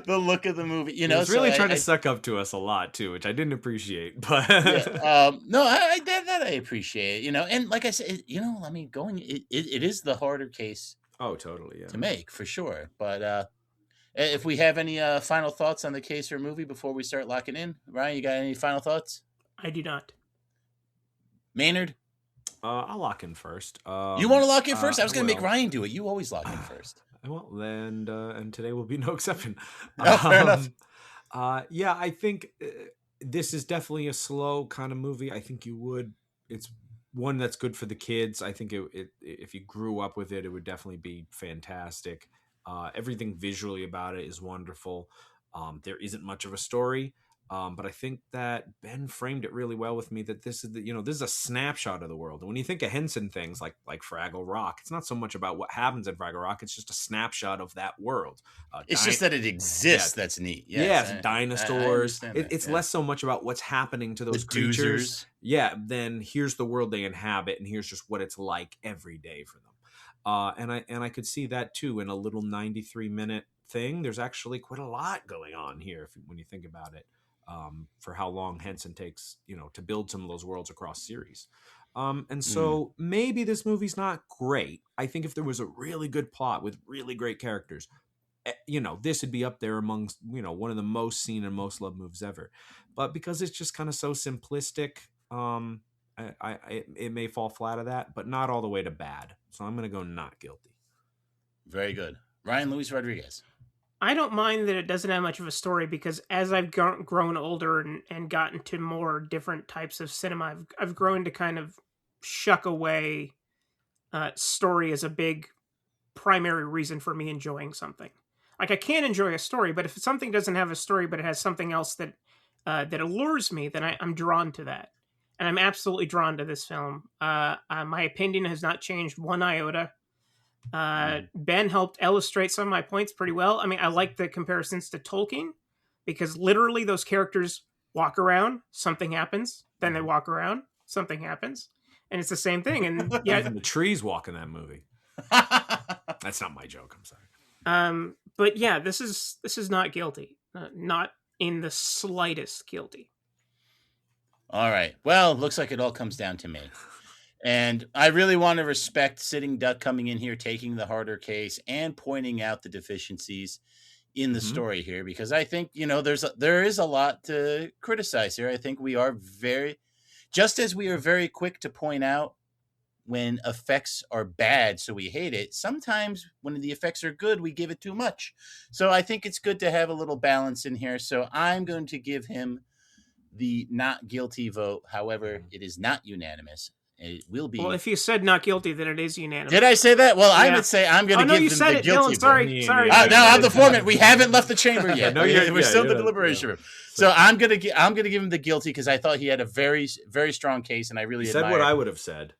look of the movie. He was really trying to suck up to us a lot too, which I didn't appreciate. But I appreciate it. And like I said, I mean, it is the harder case. Oh, totally, yeah. To make for sure. But if we have any final thoughts on the case or movie before we start locking in, Ryan, you got any final thoughts? I do not. Maynard. I'll lock in first. You want to lock in first? I was going to make Ryan do it. You always lock in first. Well, and today will be no exception. Fair enough. I think this is definitely a slow kind of movie. I think it's one that's good for the kids. I think if you grew up with it, it would definitely be fantastic. Everything visually about it is wonderful. There isn't much of a story. But I think that Ben framed it really well with me that this is a snapshot of the world. And when you think of Henson things like Fraggle Rock, it's not so much about what happens in Fraggle Rock. It's just a snapshot of that world. It's just that it exists. That's neat. Yes, dinosaurs. It's less so much about what's happening to those creatures. Yeah, then here's the world they inhabit, and here's just what it's like every day for them. And I could see that too in a little 93-minute thing. There's actually quite a lot going on here when you think about it. For how long Henson takes, to build some of those worlds across series. And so maybe this movie's not great. I think if there was a really good plot with really great characters, this would be up there amongst, one of the most seen and most loved movies ever. But because it's just kind of so simplistic, it may fall flat of that, but not all the way to bad. So I'm going to go not guilty. Very good. Ryan Luis Rodriguez. I don't mind that it doesn't have much of a story because as I've grown older and gotten to more different types of cinema, I've grown to kind of shuck away story as a big primary reason for me enjoying something. Like I can enjoy a story, but if something doesn't have a story but it has something else that allures me, then I'm drawn to that. And I'm absolutely drawn to this film. My opinion has not changed one iota. Ben helped illustrate some of my points pretty well. I mean, I like the comparisons to Tolkien because literally those characters walk around, something happens, then they walk around, something happens, and it's the same thing. And yeah, even the trees walk in that movie. That's not my joke. I'm sorry. But yeah, this is not guilty, not in the slightest guilty. All right. Well, looks like it all comes down to me. And I really want to respect Sitting Duck coming in here, taking the harder case and pointing out the deficiencies in the story here, because I think, there is a lot to criticize here. I think we are just as we are very quick to point out when effects are bad, so we hate it. Sometimes when the effects are good, we give it too much. So I think it's good to have a little balance in here. So I'm going to give him the not guilty vote. However, it is not unanimous. It will be. Well, if you said not guilty, then it is unanimous. Did I say that? Well, I would say I'm going to give you them said the it, guilty Dylan, vote. sorry. No, I'm the foreman. We haven't left the chamber yet. No, we're still in the you're deliberation room. So I'm gonna give him the guilty because I thought he had a very, very strong case, and I really said what I would have said.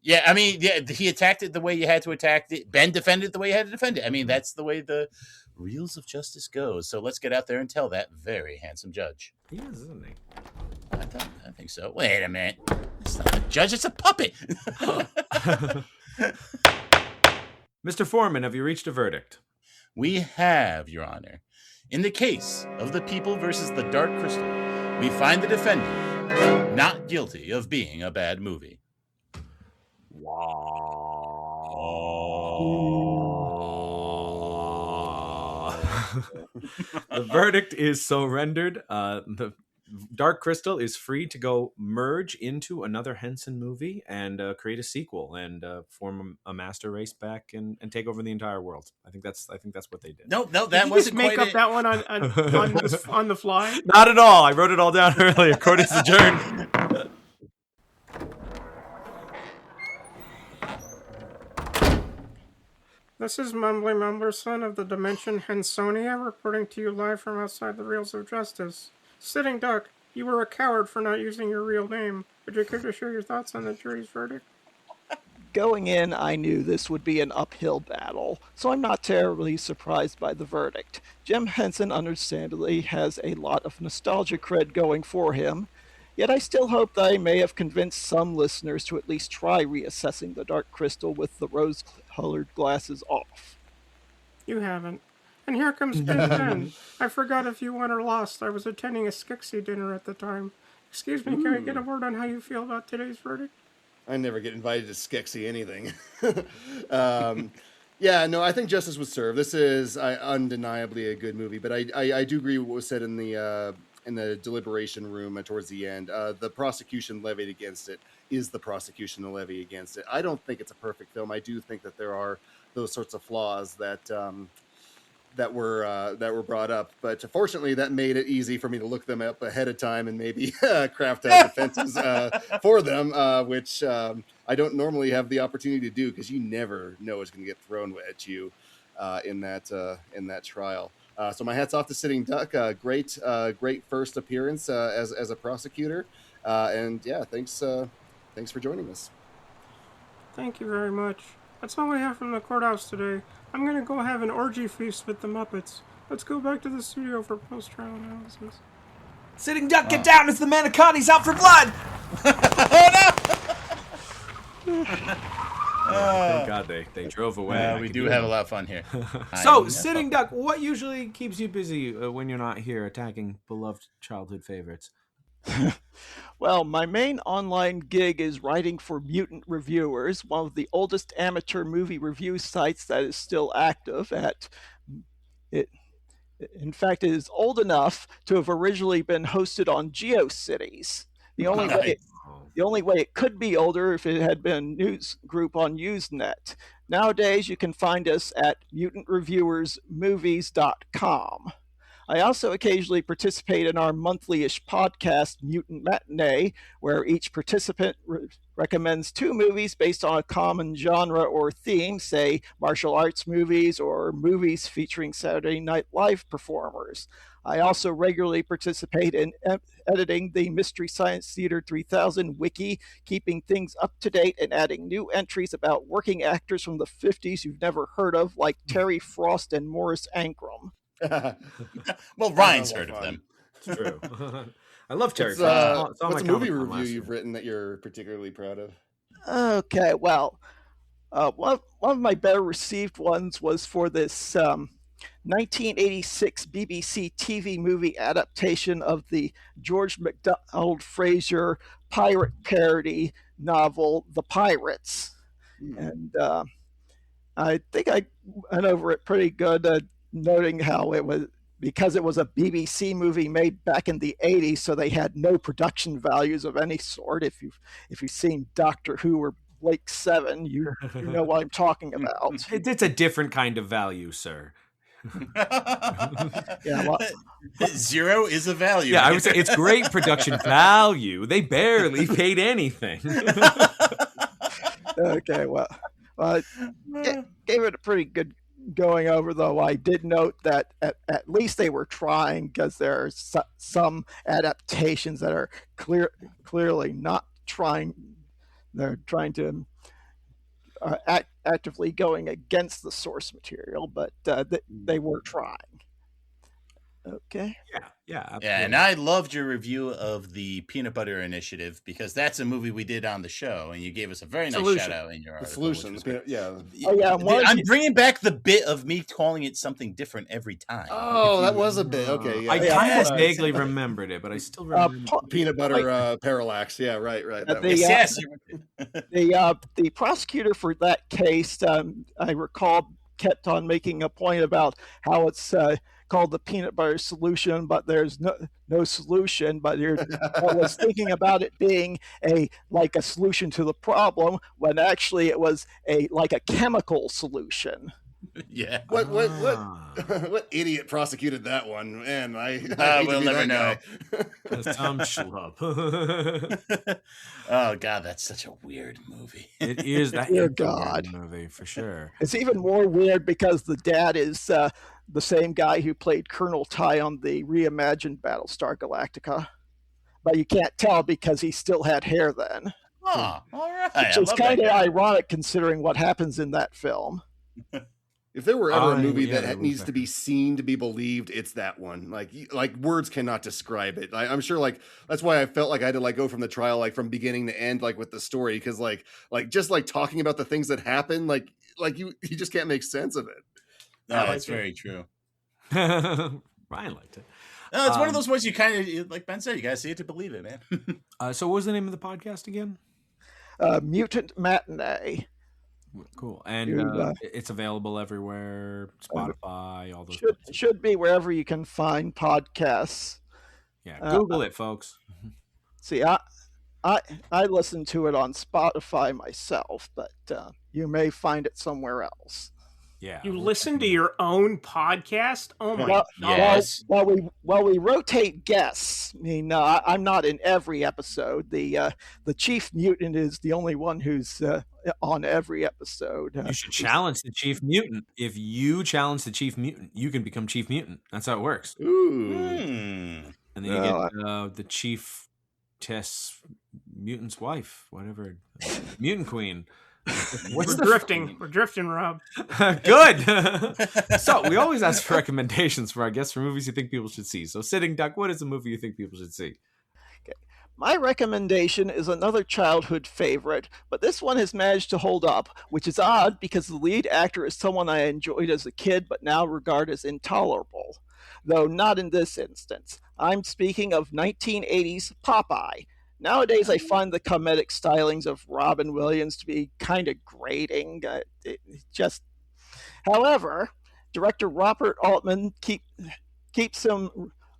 Yeah, I mean, he attacked it the way you had to attack it. Ben defended it the way you had to defend it. I mean, that's the way the reels of justice goes. So let's get out there and tell that very handsome judge. He is, isn't he? I think so. Wait a minute. It's not a judge, it's a puppet. Mr. Foreman, have you reached a verdict? We have, Your Honor. In the case of The People versus the Dark Crystal, we find the defendant not guilty of being a bad movie. Wow. The verdict is so rendered. The Dark Crystal is free to go merge into another Henson movie and create a sequel and form a master race back and take over the entire world. I think that's what they did. No, that did you wasn't just make quite up that one on the fly. Not at all. I wrote it all down earlier. Court is adjourned. This is Mumbly Mumblerson of the Dimension Hensonia reporting to you live from outside the Reels of Justice. Sitting Duck, you were a coward for not using your real name. Would you care to share your thoughts on the jury's verdict? Going in, I knew this would be an uphill battle, so I'm not terribly surprised by the verdict. Jim Henson understandably has a lot of nostalgia cred going for him, yet I still hope that I may have convinced some listeners to at least try reassessing the Dark Crystal with the rose-colored glasses off. You haven't. And here comes Big Ben. I forgot if you won or lost. I was attending a Skixie dinner at the time. Excuse me, can I get a word on how you feel about today's verdict? I never get invited to Skexy anything. Yeah, no, I think justice was served. This is undeniably a good movie, but I do agree with what was said in the deliberation room towards the end. The prosecution levied against it is the prosecution to levy against it. I don't think it's a perfect film. I do think that there are those sorts of flaws that were brought up, but fortunately that made it easy for me to look them up ahead of time and maybe craft out defenses for them, which I don't normally have the opportunity to do because you never know what's going to get thrown at you in that trial. So my hat's off to Sitting Duck. Great first appearance as a prosecutor, and yeah, thanks for joining us. Thank you very much. That's all we have from the courthouse today. I'm going to go have an orgy feast with the Muppets. Let's go back to the studio for post-trial analysis. Sitting Duck, get down! It's the Manicotti's out for blood! Thank God they drove away. We do have a lot of fun here. So, Sitting Duck, what usually keeps you busy when you're not here attacking beloved childhood favorites? Well, my main online gig is writing for Mutant Reviewers, one of the oldest amateur movie review sites that is still active. In fact, it is old enough to have originally been hosted on GeoCities. The only way it could be older if it had been a news group on Usenet. Nowadays, you can find us at mutantreviewersmovies.com. I also occasionally participate in our monthly-ish podcast, Mutant Matinee, where each participant recommends 2 movies based on a common genre or theme, say martial arts movies or movies featuring Saturday Night Live performers. I also regularly participate in editing the Mystery Science Theater 3000 wiki, keeping things up to date and adding new entries about working actors from the 50s you've never heard of, like Terry Frost and Morris Ankrum. Well, Ryan's heard of them. It's true. I love Terry. What's a movie review you've written that you're particularly proud of? Okay, well, one of my better received ones was for this 1986 BBC TV movie adaptation of the George MacDonald Fraser pirate parody novel, The Pirates. And I think I went over it pretty good, noting how it was, because it was a BBC movie made back in the 80s, so they had no production values of any sort. If you've seen Doctor Who or Blake 7, you know what I'm talking about. It's a different kind of value, sir. Yeah, well, 0 is a value. Yeah, I would say it's great production value. They barely paid anything. okay, well, gave it a pretty good going over, though. I did note that at least they were trying, because there are some adaptations that are clearly not trying. They're trying to actively going against the source material, but they were trying. Okay. Yeah, absolutely. Yeah, and I loved your review of the Peanut Butter Initiative, because that's a movie we did on the show, and you gave us a very nice shout out in your The article. solution. Yeah. Oh yeah, I'm bringing back the bit of me calling it something different every time. Oh, that was a bit. Okay. Yeah. I kind of vaguely remembered it, but I still remember. Peanut butter parallax. Yeah, right. Yes. The prosecutor for that case, I recall, kept on making a point about how it's called the peanut butter solution, but there's no solution. But I was thinking about it being a solution to the problem, when actually it was a chemical solution. Yeah. What idiot prosecuted that one? Man, we'll never know. Some schlub. Oh God, that's such a weird movie. It is that weird movie for sure. It's even more weird because the dad is the same guy who played Colonel Ty on the reimagined Battlestar Galactica, but you can't tell because he still had hair then. Oh, all right. Which is kind of ironic considering what happens in that film. If there were ever a movie that needs to be seen to be believed, it's that one. Like words cannot describe it. I'm sure that's why I felt like I had to go from the trial, from beginning to end, with the story. Cause just talking about the things that happen, you just can't make sense of it. No, that's very true. Ryan liked it. No, it's one of those ones you kind of, like Ben said, you gotta see it to believe it, man. So what was the name of the podcast again? Mutant Matinee. Cool. And it's available everywhere, Spotify, all those. Should be wherever you can find podcasts. Yeah, Google it, folks. See, I listen to it on Spotify myself, but you may find it somewhere else. Yeah. You listen to your own podcast? Oh my God. Yes. Well, we rotate guests. I mean, I'm not in every episode. The Chief Mutant is the only one who's on every episode. You should challenge the Chief Mutant. If you challenge the Chief Mutant, you can become Chief Mutant. That's how it works. Ooh. And then you get the Chief Tess Mutant's wife, whatever. Mutant Queen. We're drifting, Rob. Good. So we always ask for recommendations for our guests for movies you think people should see. So Sitting Duck, what is a movie you think people should see? Okay. My recommendation is another childhood favorite, but this one has managed to hold up, which is odd because the lead actor is someone I enjoyed as a kid but now regard as intolerable. Though not in this instance. I'm speaking of 1980s Popeye. Nowadays, I find the comedic stylings of Robin Williams to be kind of grating. However, director Robert Altman keeps him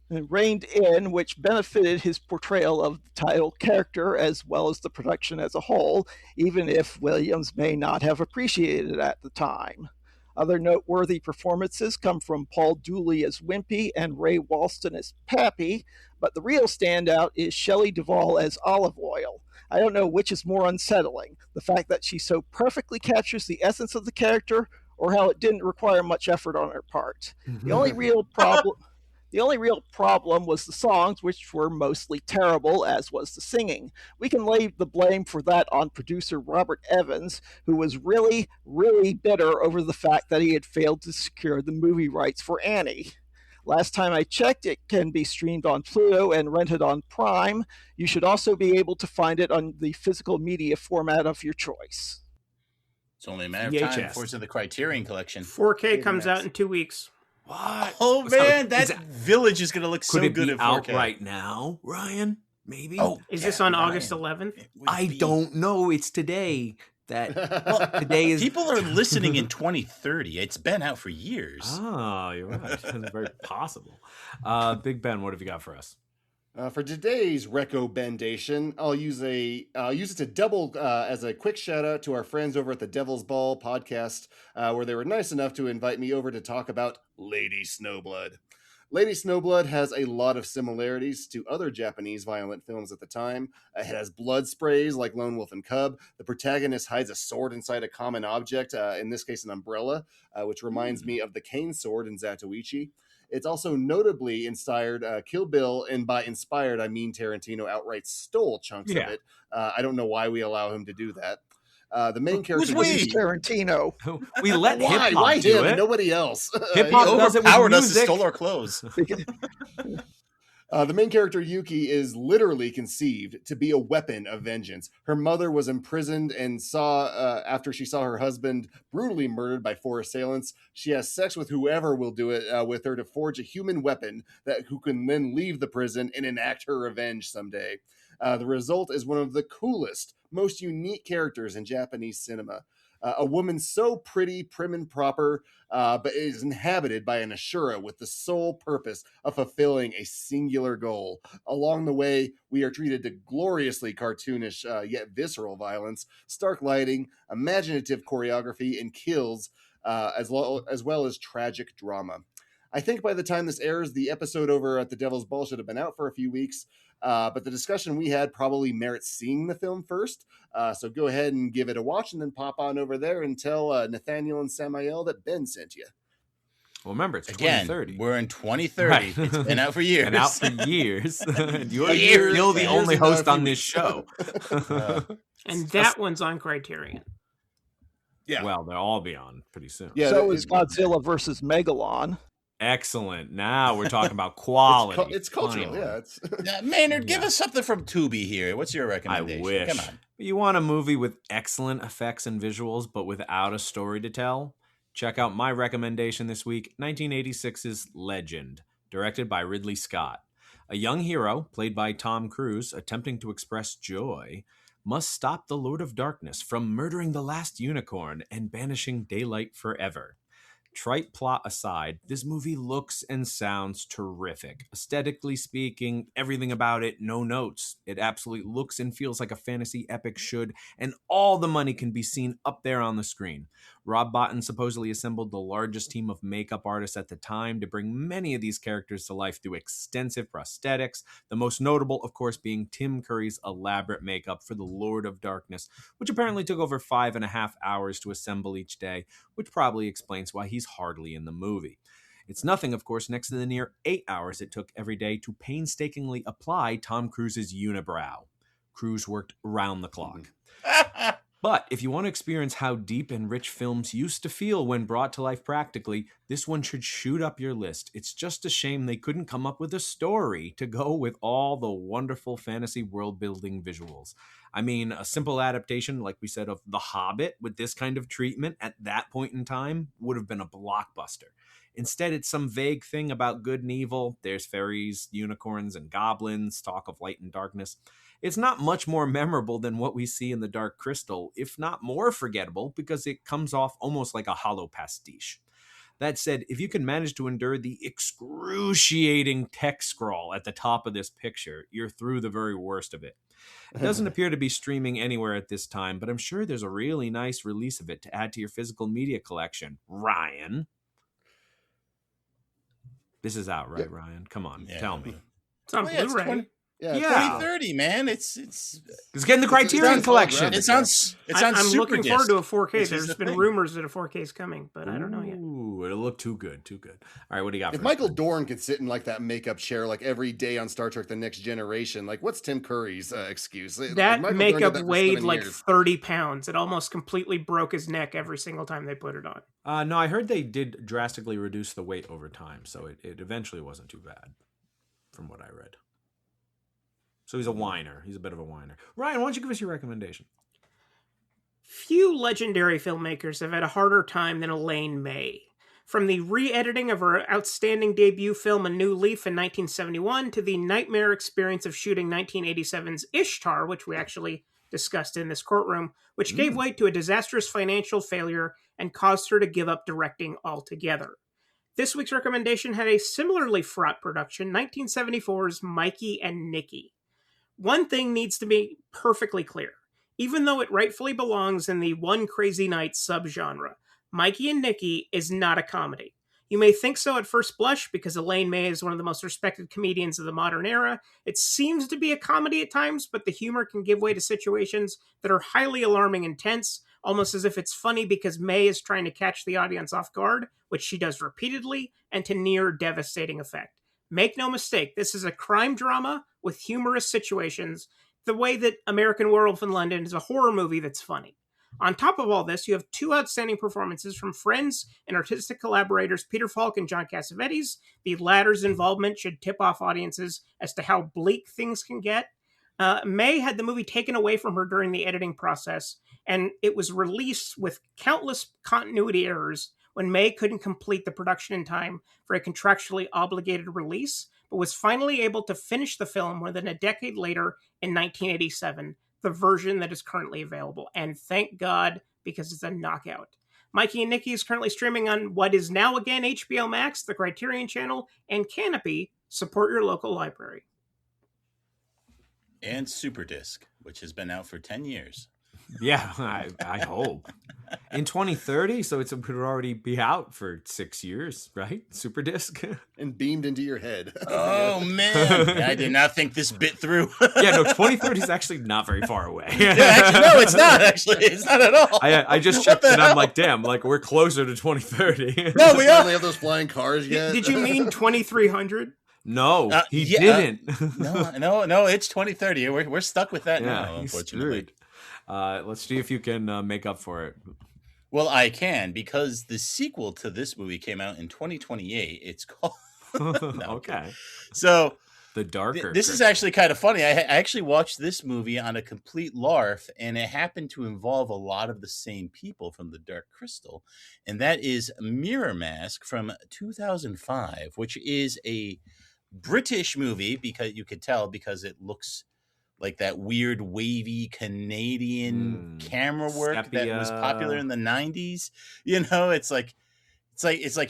reined in, which benefited his portrayal of the title character as well as the production as a whole, even if Williams may not have appreciated it at the time. Other noteworthy performances come from Paul Dooley as Wimpy and Ray Walston as Pappy, but the real standout is Shelley Duvall as Olive Oil. I don't know which is more unsettling, the fact that she so perfectly captures the essence of the character, or how it didn't require much effort on her part. The only real problem was the songs, which were mostly terrible, as was the singing. We can lay the blame for that on producer Robert Evans, who was really, really bitter over the fact that he had failed to secure the movie rights for Annie. Last time I checked, it can be streamed on Pluto and rented on Prime. You should also be able to find it on the physical media format of your choice. It's only a matter of time before it's in the Criterion Collection. 4K comes out in 2 weeks. What? Oh man, Village is going to look so good in 4K. Could it be out right now, Ryan? Maybe. Oh, is this on August 11th? I don't know. It's today. Today is. People are listening in 2030. It's been out for years. Oh, you're right. That's very possible. Big Ben, what have you got for us? For today's recommendation, I'll use it to double as a quick shout out to our friends over at the Devil's Ball podcast, where they were nice enough to invite me over to talk about Lady Snowblood. Lady Snowblood has a lot of similarities to other Japanese violent films at the time. It has blood sprays like Lone Wolf and Cub. The protagonist hides a sword inside a common object, in this case an umbrella, which reminds me of the cane sword in Zatoichi. It's also notably inspired Kill Bill, and by inspired, I mean Tarantino outright stole chunks of it. I don't know why we allow him to do that. The main character... Who's we? Tarantino. We let hip-hop why do him it. and nobody else? Hip-hop He does it with overpowered us and music. stole our clothes. The main character, Yuki, is literally conceived to be a weapon of vengeance. Her mother was imprisoned and after she saw her husband brutally murdered by 4 assailants, she has sex with whoever will do it with her to forge a human weapon who can then leave the prison and enact her revenge someday. The result is one of the coolest, most unique characters in Japanese cinema. A woman so pretty, prim and proper, but is inhabited by an Ashura with the sole purpose of fulfilling a singular goal. Along the way, we are treated to gloriously cartoonish yet visceral violence, stark lighting, imaginative choreography, and kills, as well as tragic drama. I think by the time this airs, the episode over at the Devil's Ball should have been out for a few weeks. But the discussion we had probably merits seeing the film first. So go ahead and give it a watch and then pop on over there and tell Nathaniel and Samael that Ben sent you. Well, remember, it's Again, 2030. we're in 2030. Right. It's been out for years. And out for years. You're Years. still the Years only and host a on few this show. And that one's on Criterion. Yeah. Well, they'll all be on pretty soon. Yeah, So is Godzilla versus Megalon. Excellent. Now we're talking about quality. It's cultural. Finally. Yeah. It's Now, Maynard, give us something from Tubi here. What's your I recommendation? wish. Come on. You want a movie with excellent effects and visuals, but without a story to tell? Check out my recommendation this week, 1986's Legend, directed by Ridley Scott. A young hero, played by Tom Cruise, attempting to express joy, must stop the Lord of Darkness from murdering the last unicorn and banishing daylight forever. Trite plot aside, this movie looks and sounds terrific. Aesthetically speaking, everything about it, no notes. It absolutely looks and feels like a fantasy epic should, and all the money can be seen up there on the screen. Rob Bottin supposedly assembled the largest team of makeup artists at the time to bring many of these characters to life through extensive prosthetics, the most notable, of course, being Tim Curry's elaborate makeup for the Lord of Darkness, which apparently took over 5.5 hours to assemble each day, which probably explains why he's hardly in the movie. It's nothing, of course, next to the near 8 hours it took every day to painstakingly apply Tom Cruise's unibrow. Cruise worked round the clock. But if you want to experience how deep and rich films used to feel when brought to life practically, this one should shoot up your list. It's just a shame they couldn't come up with a story to go with all the wonderful fantasy world-building visuals. I mean, a simple adaptation, like we said, of The Hobbit with this kind of treatment at that point in time would have been a blockbuster. Instead, it's some vague thing about good and evil. There's fairies, unicorns, and goblins, talk of light and darkness. It's not much more memorable than what we see in The Dark Crystal, if not more forgettable, because it comes off almost like a hollow pastiche. That said, if you can manage to endure the excruciating text scrawl at the top of this picture, you're through the very worst of it. It doesn't appear to be streaming anywhere at this time, but I'm sure there's a really nice release of it to add to your physical media collection. Ryan. This is out, right, Yep. Ryan? Come on, Yeah. tell me. It's on Oh, yeah, it's Blu-ray. 20 Yeah. 2030, man. It's It's getting the Criterion sounds collection. holographic. it sounds I'm super looking disc, forward to a 4K. which is There's the been thing. rumors that a 4K is coming, but I don't know yet. Ooh, it'll look too good, too good. All right, what do you got If for us? Michael Dorn could sit in like that makeup chair like every day on Star Trek: The Next Generation, like what's Tim Curry's excuse? That Michael Dorn did makeup that for weighed 7 like years. 30 pounds. It almost completely broke his neck every single time they put it on. No, I heard they did drastically reduce the weight over time, so it eventually wasn't too bad, from what I read. So he's a whiner. He's a bit of a whiner. Ryan, why don't you give us your recommendation? Few legendary filmmakers have had a harder time than Elaine May. From the re-editing of her outstanding debut film A New Leaf in 1971 to the nightmare experience of shooting 1987's Ishtar, which we actually discussed in this courtroom, which gave way to a disastrous financial failure and caused her to give up directing altogether. This week's recommendation had a similarly fraught production, 1974's Mikey and Nicky. One thing needs to be perfectly clear. Even though it rightfully belongs in the One Crazy Night subgenre, Mikey and Nicky is not a comedy. You may think so at first blush because Elaine May is one of the most respected comedians of the modern era. It seems to be a comedy at times, but the humor can give way to situations that are highly alarming and tense, almost as if it's funny because May is trying to catch the audience off guard, which she does repeatedly, and to near devastating effect. Make no mistake, this is a crime drama with humorous situations, the way that American Werewolf in London is a horror movie that's funny. On top of all this, you have two outstanding performances from friends and artistic collaborators Peter Falk and John Cassavetes. The latter's involvement should tip off audiences as to how bleak things can get. May had the movie taken away from her during the editing process, and it was released with countless continuity errors when May couldn't complete the production in time for a contractually obligated release, but was finally able to finish the film more than a decade later in 1987, the version that is currently available. And thank God, because it's a knockout. Mikey and Nicky is currently streaming on what is now again HBO Max, the Criterion Channel, and Canopy. Support your local library. And Superdisc, which has been out for 10 years. Yeah, I hope. In 2030, so it could already be out for 6 years, right? Superdisc. And beamed into your head. Oh, man. I did not think this bit through. Yeah, no, 2030 is actually not very far away. Yeah, actually, no, it's not, actually. It's not at all. I just checked and I'm like, damn, like we're closer to 2030. No, we are. Only have those flying cars yet. Did you mean 2300? No, he didn't. No, it's 2030. We're stuck with that now, unfortunately. Let's see if you can make up for it. Well, I can, because the sequel to this movie came out in 2028. It's called... Okay. So... The darker. This is actually kind of funny. I actually watched this movie on a complete LARF, and it happened to involve a lot of the same people from The Dark Crystal, and that is Mirror Mask from 2005, which is a British movie, because you could tell because it looks like that weird wavy Canadian camera work that was popular in the 90s. You know, it's like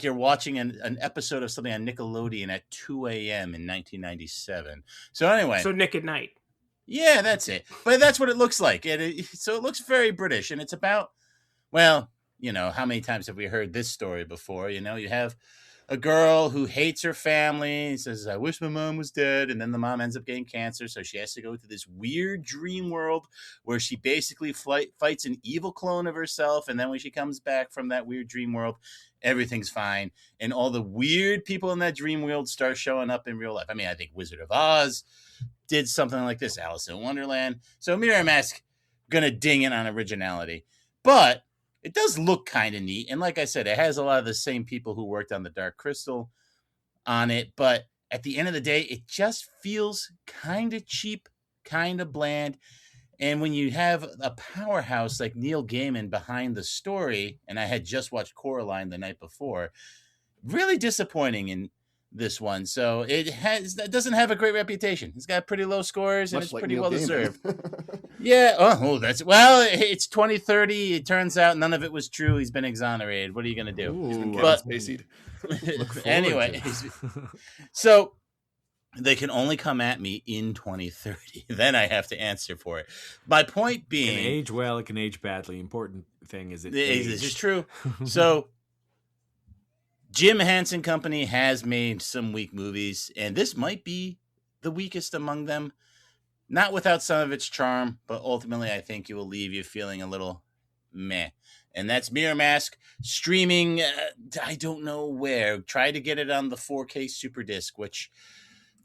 you're watching an episode of something on Nickelodeon at 2 a.m. in 1997. So anyway. So Nick at Night. Yeah, that's it. But that's what it looks like. So it looks very British. And it's about, well, you know, how many times have we heard this story before? You know, you have a girl who hates her family, says, I wish my mom was dead. And then the mom ends up getting cancer. So she has to go to this weird dream world where she basically fights an evil clone of herself. And then when she comes back from that weird dream world, everything's fine. And all the weird people in that dream world start showing up in real life. I mean, I think Wizard of Oz did something like this, Alice in Wonderland. So Mirror Mask, gonna ding it on originality. But it does look kind of neat. And like I said, it has a lot of the same people who worked on The Dark Crystal on it. But at the end of the day, it just feels kind of cheap, kind of bland. And when you have a powerhouse like Neil Gaiman behind the story, and I had just watched Coraline the night before, really disappointing in this one. So it doesn't have a great reputation. It's got pretty low scores, and it's like pretty Neil well Gaiman. Deserved. Yeah. Oh, it's 2030. It turns out none of it was true. He's been exonerated. What are you going to do? Ooh, but anyway, so they can only come at me in 2030. Then I have to answer for it. My point being, it can age well. It can age badly. Important thing is this is true. So Jim Henson Company has made some weak movies, and this might be the weakest among them. Not without some of its charm, but ultimately I think it will leave you feeling a little meh. And that's Mirror Mask, streaming, I don't know where. Try to get it on the 4K Superdisc, which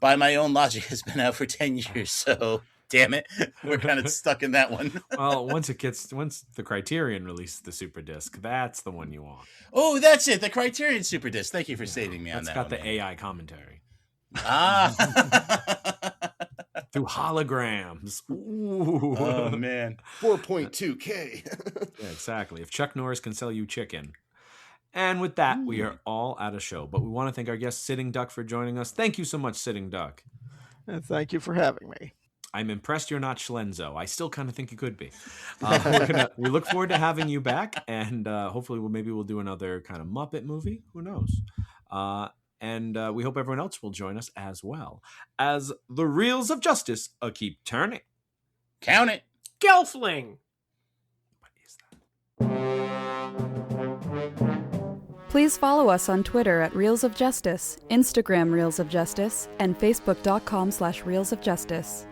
by my own logic has been out for 10 years. So, damn it, we're kind of stuck in that one. Well, once the Criterion releases the Superdisc, that's the one you want. Oh, that's it, the Criterion Superdisc. Thank you for saving me on that. It's got the AI commentary. Through holograms. Ooh. Oh, man. 4.2K. Yeah, exactly. If Chuck Norris can sell you chicken. And with that, we are all out of show. But we want to thank our guest, Sitting Duck, for joining us. Thank you so much, Sitting Duck. And thank you for having me. I'm impressed you're not Schlenzo. I still kind of think you could be. We look forward to having you back. And hopefully we'll do another kind of Muppet movie. Who knows? And we hope everyone else will join us as well, as the reels of justice keep turning. Count it. Gelfling! What is that? Please follow us on Twitter at Reels of Justice, Instagram Reels of Justice, and Facebook.com/Reels of Justice.